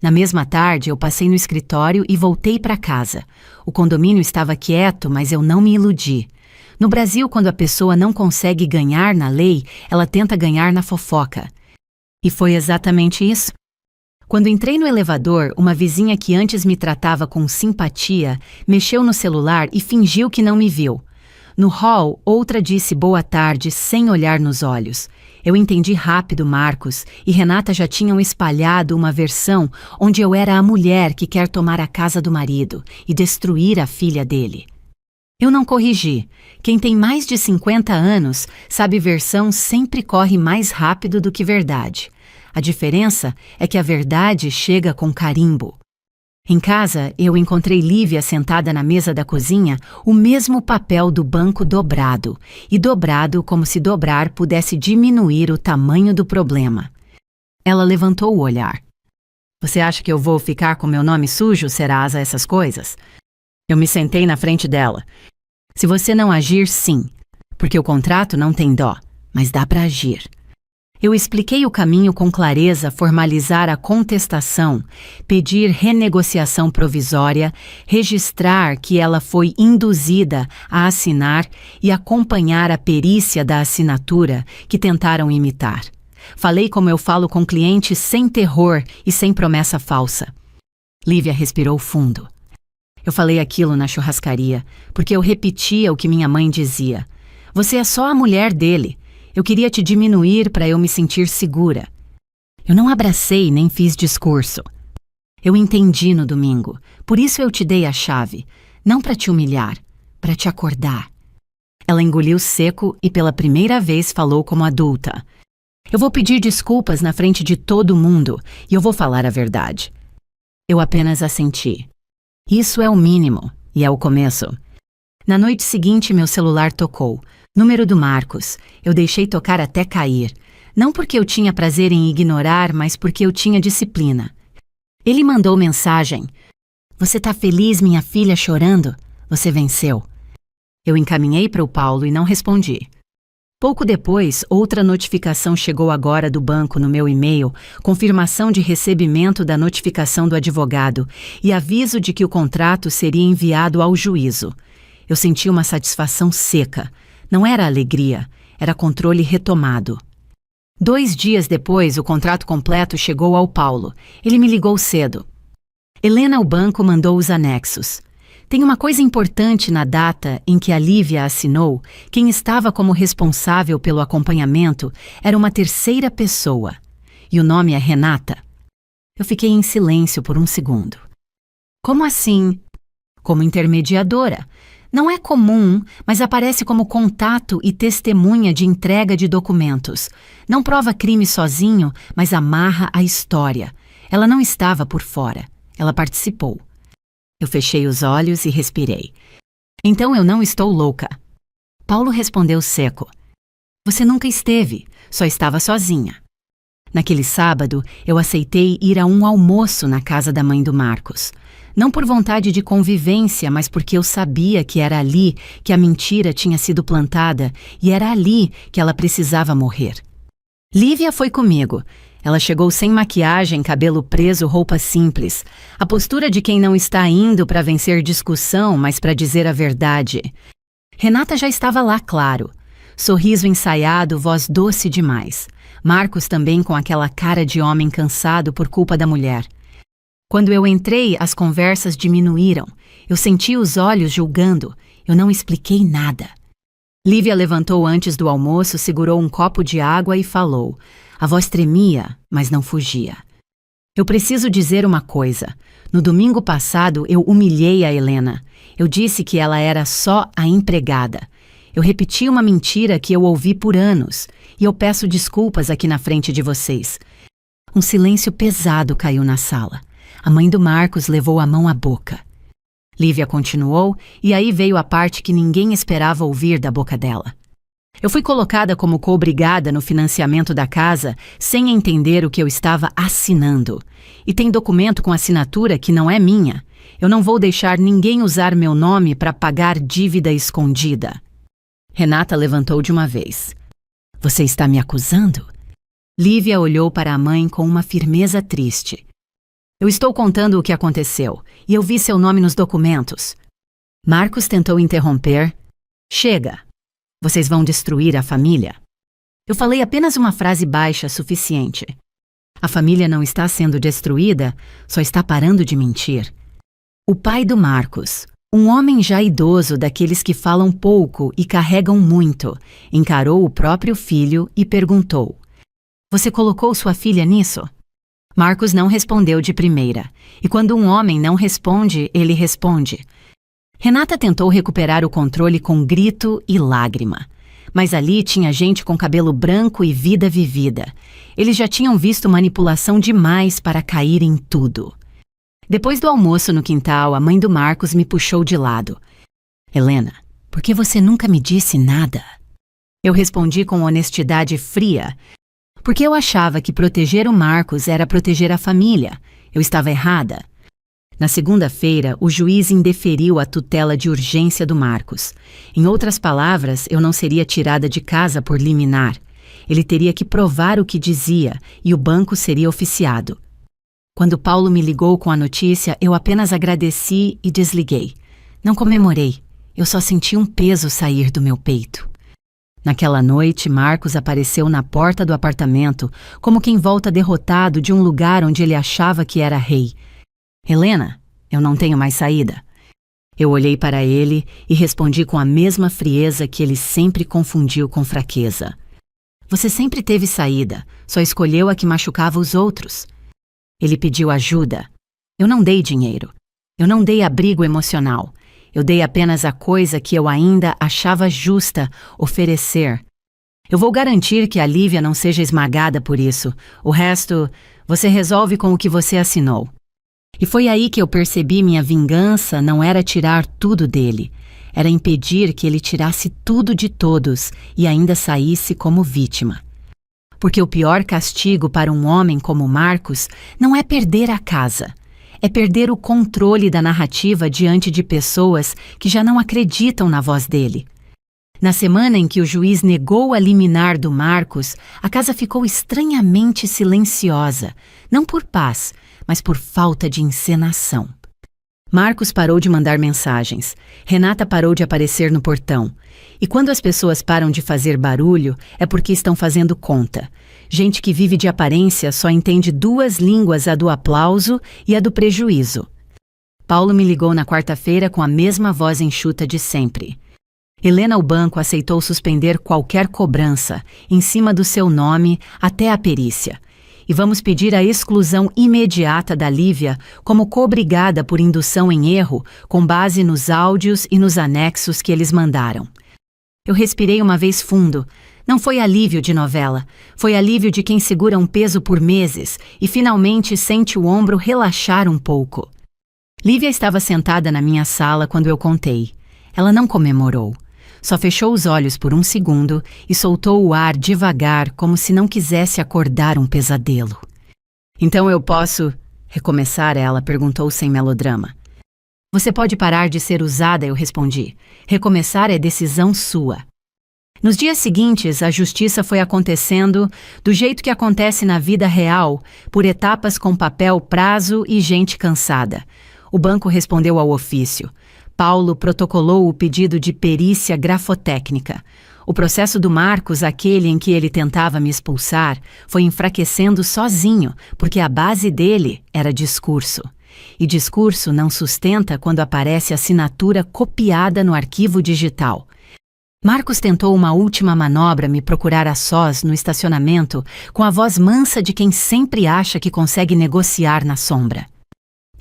Na mesma tarde, eu passei no escritório e voltei para casa. O condomínio estava quieto, mas eu não me iludi. No Brasil, quando a pessoa não consegue ganhar na lei, ela tenta ganhar na fofoca. E foi exatamente isso. Quando entrei no elevador, uma vizinha que antes me tratava com simpatia mexeu no celular e fingiu que não me viu. No hall, outra disse boa tarde sem olhar nos olhos. Eu entendi rápido Marcos e Renata já tinham espalhado uma versão onde eu era a mulher que quer tomar a casa do marido e destruir a filha dele. Eu não corrigi. Quem tem mais de 50 anos sabe versão sempre corre mais rápido do que verdade. A diferença é que a verdade chega com carimbo. Em casa, eu encontrei Lívia sentada na mesa da cozinha, o mesmo papel do banco dobrado, e dobrado como se dobrar pudesse diminuir o tamanho do problema. Ela levantou o olhar. Você acha que eu vou ficar com meu nome sujo, Serasa, essas coisas? Eu me sentei na frente dela. Se você não agir, sim, porque o contrato não tem dó, mas dá para agir. Eu expliquei o caminho com clareza, formalizar a contestação, pedir renegociação provisória, registrar que ela foi induzida a assinar e acompanhar a perícia da assinatura que tentaram imitar. Falei como eu falo com clientes sem terror e sem promessa falsa. Lívia respirou fundo. Eu falei aquilo na churrascaria, porque eu repetia o que minha mãe dizia. Você é só a mulher dele. Eu queria te diminuir para eu me sentir segura. Eu não abracei nem fiz discurso. Eu entendi no domingo, por isso eu te dei a chave, não para te humilhar, para te acordar. Ela engoliu seco e pela primeira vez falou como adulta. Eu vou pedir desculpas na frente de todo mundo e eu vou falar a verdade. Eu apenas assenti. Isso é o mínimo e é o começo. Na noite seguinte, meu celular tocou. Número do Marcos. Eu deixei tocar até cair. Não porque eu tinha prazer em ignorar, mas porque eu tinha disciplina. Ele mandou mensagem. Você tá feliz, minha filha, chorando? Você venceu. Eu encaminhei para o Paulo e não respondi. Pouco depois, outra notificação chegou agora do banco no meu e-mail, confirmação de recebimento da notificação do advogado e aviso de que o contrato seria enviado ao juízo. Eu senti uma satisfação seca. Não era alegria, era controle retomado. 2 dias depois, o contrato completo chegou ao Paulo. Ele me ligou cedo. Helena, o banco, mandou os anexos. Tem uma coisa importante na data em que a Lívia assinou. Quem estava como responsável pelo acompanhamento era uma terceira pessoa. E o nome é Renata. Eu fiquei em silêncio por um segundo. Como assim? Como intermediadora. Não é comum, mas aparece como contato e testemunha de entrega de documentos. Não prova crime sozinho, mas amarra a história. Ela não estava por fora. Ela participou. Eu fechei os olhos e respirei. Então eu não estou louca. Paulo respondeu seco. Você nunca esteve, só estava sozinha. Naquele sábado, eu aceitei ir a um almoço na casa da mãe do Marcos. Não por vontade de convivência, mas porque eu sabia que era ali que a mentira tinha sido plantada e era ali que ela precisava morrer. Lívia foi comigo. Ela chegou sem maquiagem, cabelo preso, roupa simples. A postura de quem não está indo para vencer discussão, mas para dizer a verdade. Renata já estava lá, claro. Sorriso ensaiado, voz doce demais. Marcos também com aquela cara de homem cansado por culpa da mulher. Quando eu entrei, as conversas diminuíram. Eu senti os olhos julgando. Eu não expliquei nada. Lívia levantou antes do almoço, segurou um copo de água e falou. A voz tremia, mas não fugia. Eu preciso dizer uma coisa. No domingo passado, eu humilhei a Helena. Eu disse que ela era só a empregada. Eu repeti uma mentira que eu ouvi por anos. E eu peço desculpas aqui na frente de vocês. Um silêncio pesado caiu na sala. A mãe do Marcos levou a mão à boca. Lívia continuou, e aí veio a parte que ninguém esperava ouvir da boca dela. Eu fui colocada como co-obrigada no financiamento da casa sem entender o que eu estava assinando. E tem documento com assinatura que não é minha. Eu não vou deixar ninguém usar meu nome para pagar dívida escondida. Renata levantou de uma vez. Você está me acusando? Lívia olhou para a mãe com uma firmeza triste. Eu estou contando o que aconteceu, e eu vi seu nome nos documentos. Marcos tentou interromper. Chega! Vocês vão destruir a família? Eu falei apenas uma frase baixa suficiente. A família não está sendo destruída, só está parando de mentir. O pai do Marcos, um homem já idoso daqueles que falam pouco e carregam muito, encarou o próprio filho e perguntou. Você colocou sua filha nisso? Marcos não respondeu de primeira, e quando um homem não responde, ele responde. Renata tentou recuperar o controle com grito e lágrima. Mas ali tinha gente com cabelo branco e vida vivida. Eles já tinham visto manipulação demais para cair em tudo. Depois do almoço no quintal, a mãe do Marcos me puxou de lado. Helena, por que você nunca me disse nada? Eu respondi com honestidade fria. Porque eu achava que proteger o Marcos era proteger a família. Eu estava errada. Na segunda-feira, o juiz indeferiu a tutela de urgência do Marcos. Em outras palavras, eu não seria tirada de casa por liminar. Ele teria que provar o que dizia e o banco seria oficiado. Quando Paulo me ligou com a notícia, eu apenas agradeci e desliguei. Não comemorei. Eu só senti um peso sair do meu peito. Naquela noite, Marcos apareceu na porta do apartamento, como quem volta derrotado de um lugar onde ele achava que era rei. Helena, eu não tenho mais saída. Eu olhei para ele e respondi com a mesma frieza que ele sempre confundiu com fraqueza. Você sempre teve saída, só escolheu a que machucava os outros. Ele pediu ajuda. Eu não dei dinheiro. Eu não dei abrigo emocional. Eu dei apenas a coisa que eu ainda achava justa oferecer. Eu vou garantir que a Lívia não seja esmagada por isso. O resto, você resolve com o que você assinou. E foi aí que eu percebi minha vingança não era tirar tudo dele. Era impedir que ele tirasse tudo de todos e ainda saísse como vítima. Porque o pior castigo para um homem como Marcos não é perder a casa. É perder o controle da narrativa diante de pessoas que já não acreditam na voz dele. Na semana em que o juiz negou a liminar do Marcos, a casa ficou estranhamente silenciosa, não por paz, mas por falta de encenação. Marcos parou de mandar mensagens. Renata parou de aparecer no portão. E quando as pessoas param de fazer barulho, é porque estão fazendo conta. Gente que vive de aparência só entende duas línguas, a do aplauso e a do prejuízo. Paulo me ligou na quarta-feira com a mesma voz enxuta de sempre. Helena, o banco aceitou suspender qualquer cobrança, em cima do seu nome, até a perícia. E vamos pedir a exclusão imediata da Lívia como co-obrigada por indução em erro, com base nos áudios e nos anexos que eles mandaram. Eu respirei uma vez fundo. Não foi alívio de novela, foi alívio de quem segura um peso por meses e finalmente sente o ombro relaxar um pouco. Lívia estava sentada na minha sala quando eu contei. Ela não comemorou. Só fechou os olhos por um segundo e soltou o ar devagar, como se não quisesse acordar um pesadelo. Então eu posso recomeçar? Ela perguntou sem melodrama. Você pode parar de ser usada, eu respondi. Recomeçar é decisão sua. Nos dias seguintes, a justiça foi acontecendo do jeito que acontece na vida real, por etapas com papel, prazo e gente cansada. O banco respondeu ao ofício. Paulo protocolou o pedido de perícia grafotécnica. O processo do Marcos, aquele em que ele tentava me expulsar, foi enfraquecendo sozinho, porque a base dele era discurso. E discurso não sustenta quando aparece assinatura copiada no arquivo digital. Marcos tentou uma última manobra me procurar a sós no estacionamento com a voz mansa de quem sempre acha que consegue negociar na sombra.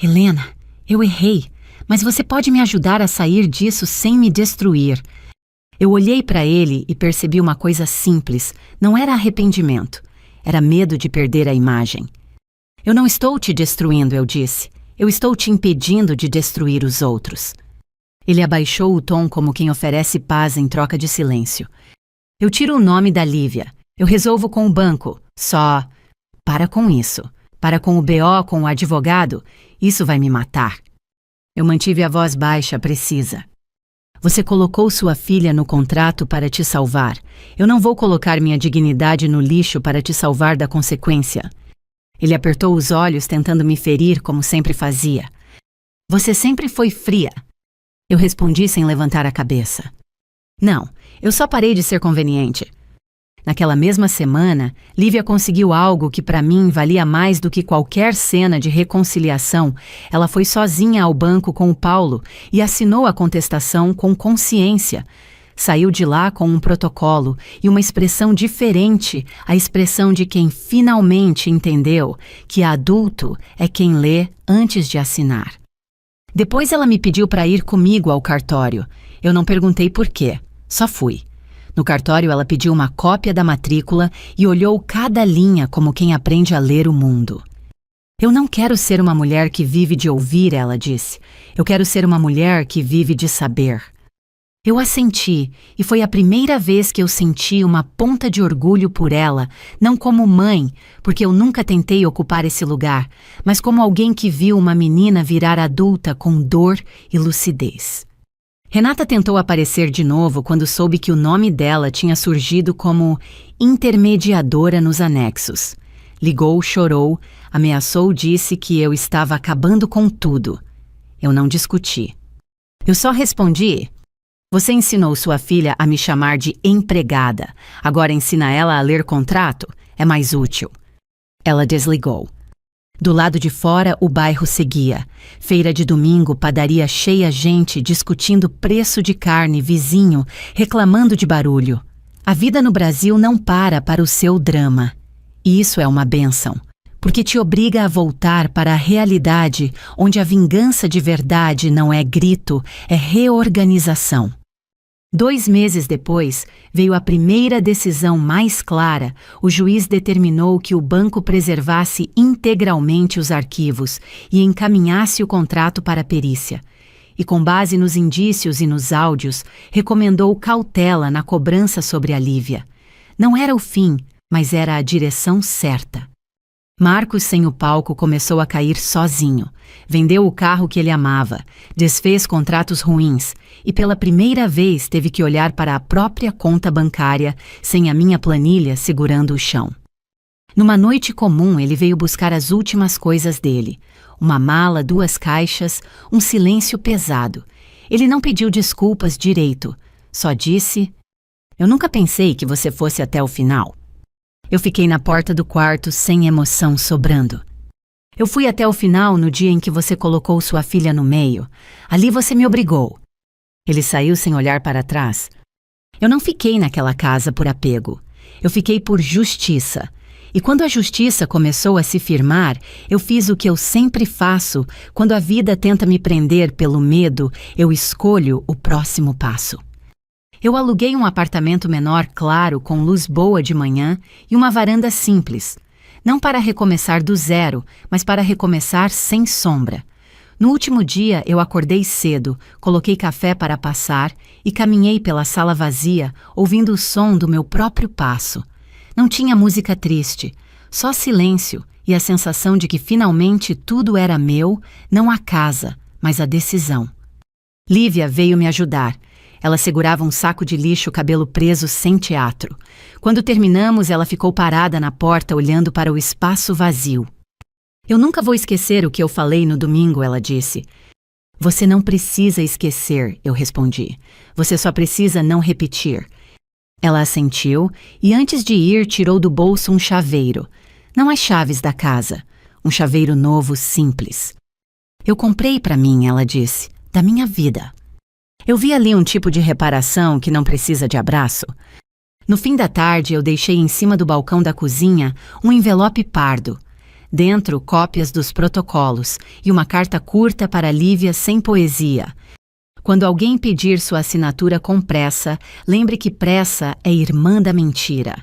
Helena, eu errei, mas você pode me ajudar a sair disso sem me destruir. Eu olhei para ele e percebi uma coisa simples, não era arrependimento, era medo de perder a imagem. Eu não estou te destruindo, eu disse, eu estou te impedindo de destruir os outros. Ele abaixou o tom como quem oferece paz em troca de silêncio. Eu tiro o nome da Lívia. Eu resolvo com o banco. Só... Para com isso. Para com o BO, com o advogado. Isso vai me matar. Eu mantive a voz baixa, precisa. Você colocou sua filha no contrato para te salvar. Eu não vou colocar minha dignidade no lixo para te salvar da consequência. Ele apertou os olhos, tentando me ferir como sempre fazia. Você sempre foi fria. Eu respondi sem levantar a cabeça. Não, eu só parei de ser conveniente. Naquela mesma semana, Lívia conseguiu algo que para mim valia mais do que qualquer cena de reconciliação. Ela foi sozinha ao banco com o Paulo e assinou a contestação com consciência. Saiu de lá com um protocolo e uma expressão diferente, a expressão de quem finalmente entendeu que adulto é quem lê antes de assinar. Depois ela me pediu para ir comigo ao cartório. Eu não perguntei por quê, só fui. No cartório ela pediu uma cópia da matrícula e olhou cada linha como quem aprende a ler o mundo. Eu não quero ser uma mulher que vive de ouvir, ela disse. Eu quero ser uma mulher que vive de saber. Eu assenti, e foi a primeira vez que eu senti uma ponta de orgulho por ela, não como mãe, porque eu nunca tentei ocupar esse lugar, mas como alguém que viu uma menina virar adulta com dor e lucidez. Renata tentou aparecer de novo quando soube que o nome dela tinha surgido como intermediadora nos anexos. Ligou, chorou, ameaçou, disse que eu estava acabando com tudo. Eu não discuti. Eu só respondi: você ensinou sua filha a me chamar de empregada. Agora ensina ela a ler contrato? É mais útil. Ela desligou. Do lado de fora, o bairro seguia. Feira de domingo, padaria cheia, gente discutindo preço de carne, vizinho, reclamando de barulho. A vida no Brasil não para o seu drama. E isso é uma bênção, porque te obriga a voltar para a realidade onde a vingança de verdade não é grito, é reorganização. 2 meses depois, veio a primeira decisão mais clara. O juiz determinou que o banco preservasse integralmente os arquivos e encaminhasse o contrato para a perícia. E com base nos indícios e nos áudios, recomendou cautela na cobrança sobre a Lívia. Não era o fim, mas era a direção certa. Marcos, sem o palco, começou a cair sozinho. Vendeu o carro que ele amava, desfez contratos ruins e pela primeira vez teve que olhar para a própria conta bancária sem a minha planilha segurando o chão. Numa noite comum, ele veio buscar as últimas coisas dele. Uma mala, 2 caixas, um silêncio pesado. Ele não pediu desculpas direito, só disse: eu nunca pensei que você fosse até o final. Eu fiquei na porta do quarto sem emoção sobrando. Eu fui até o final no dia em que você colocou sua filha no meio. Ali você me obrigou. Ele saiu sem olhar para trás. Eu não fiquei naquela casa por apego. Eu fiquei por justiça. E quando a justiça começou a se firmar, eu fiz o que eu sempre faço. Quando a vida tenta me prender pelo medo, eu escolho o próximo passo. Eu aluguei um apartamento menor, claro, com luz boa de manhã e uma varanda simples. Não para recomeçar do zero, mas para recomeçar sem sombra. No último dia, eu acordei cedo, coloquei café para passar e caminhei pela sala vazia, ouvindo o som do meu próprio passo. Não tinha música triste, só silêncio e a sensação de que finalmente tudo era meu, não a casa, mas a decisão. Lívia veio me ajudar. Ela segurava um saco de lixo, cabelo preso, sem teatro. Quando terminamos, ela ficou parada na porta, olhando para o espaço vazio. Eu nunca vou esquecer o que eu falei no domingo, ela disse. Você não precisa esquecer, eu respondi. Você só precisa não repetir. Ela assentiu e, antes de ir, tirou do bolso um chaveiro. Não as chaves da casa. Um chaveiro novo, simples. Eu comprei para mim, ela disse, da minha vida. Eu vi ali um tipo de reparação que não precisa de abraço. No fim da tarde, eu deixei em cima do balcão da cozinha um envelope pardo. Dentro, cópias dos protocolos e uma carta curta para Lívia sem poesia. Quando alguém pedir sua assinatura com pressa, lembre que pressa é irmã da mentira.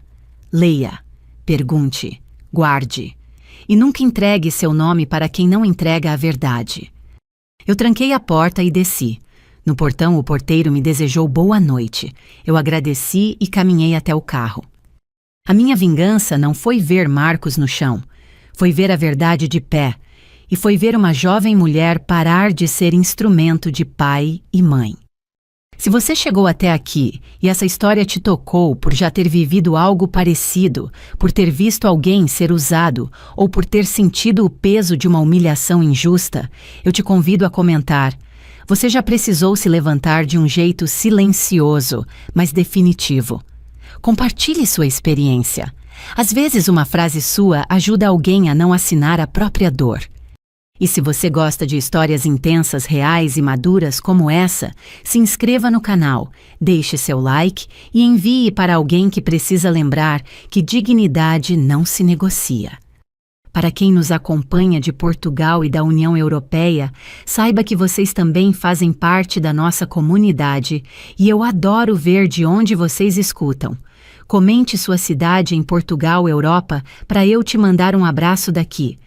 Leia, pergunte, guarde. E nunca entregue seu nome para quem não entrega a verdade. Eu tranquei a porta e desci. No portão, o porteiro me desejou boa noite. Eu agradeci e caminhei até o carro. A minha vingança não foi ver Marcos no chão. Foi ver a verdade de pé. E foi ver uma jovem mulher parar de ser instrumento de pai e mãe. Se você chegou até aqui e essa história te tocou por já ter vivido algo parecido, por ter visto alguém ser usado ou por ter sentido o peso de uma humilhação injusta, eu te convido a comentar. Você já precisou se levantar de um jeito silencioso, mas definitivo. Compartilhe sua experiência. Às vezes uma frase sua ajuda alguém a não assinar a própria dor. E se você gosta de histórias intensas, reais e maduras como essa, se inscreva no canal, deixe seu like e envie para alguém que precisa lembrar que dignidade não se negocia. Para quem nos acompanha de Portugal e da União Europeia, saiba que vocês também fazem parte da nossa comunidade e eu adoro ver de onde vocês escutam. Comente sua cidade em Portugal, Europa, para eu te mandar um abraço daqui.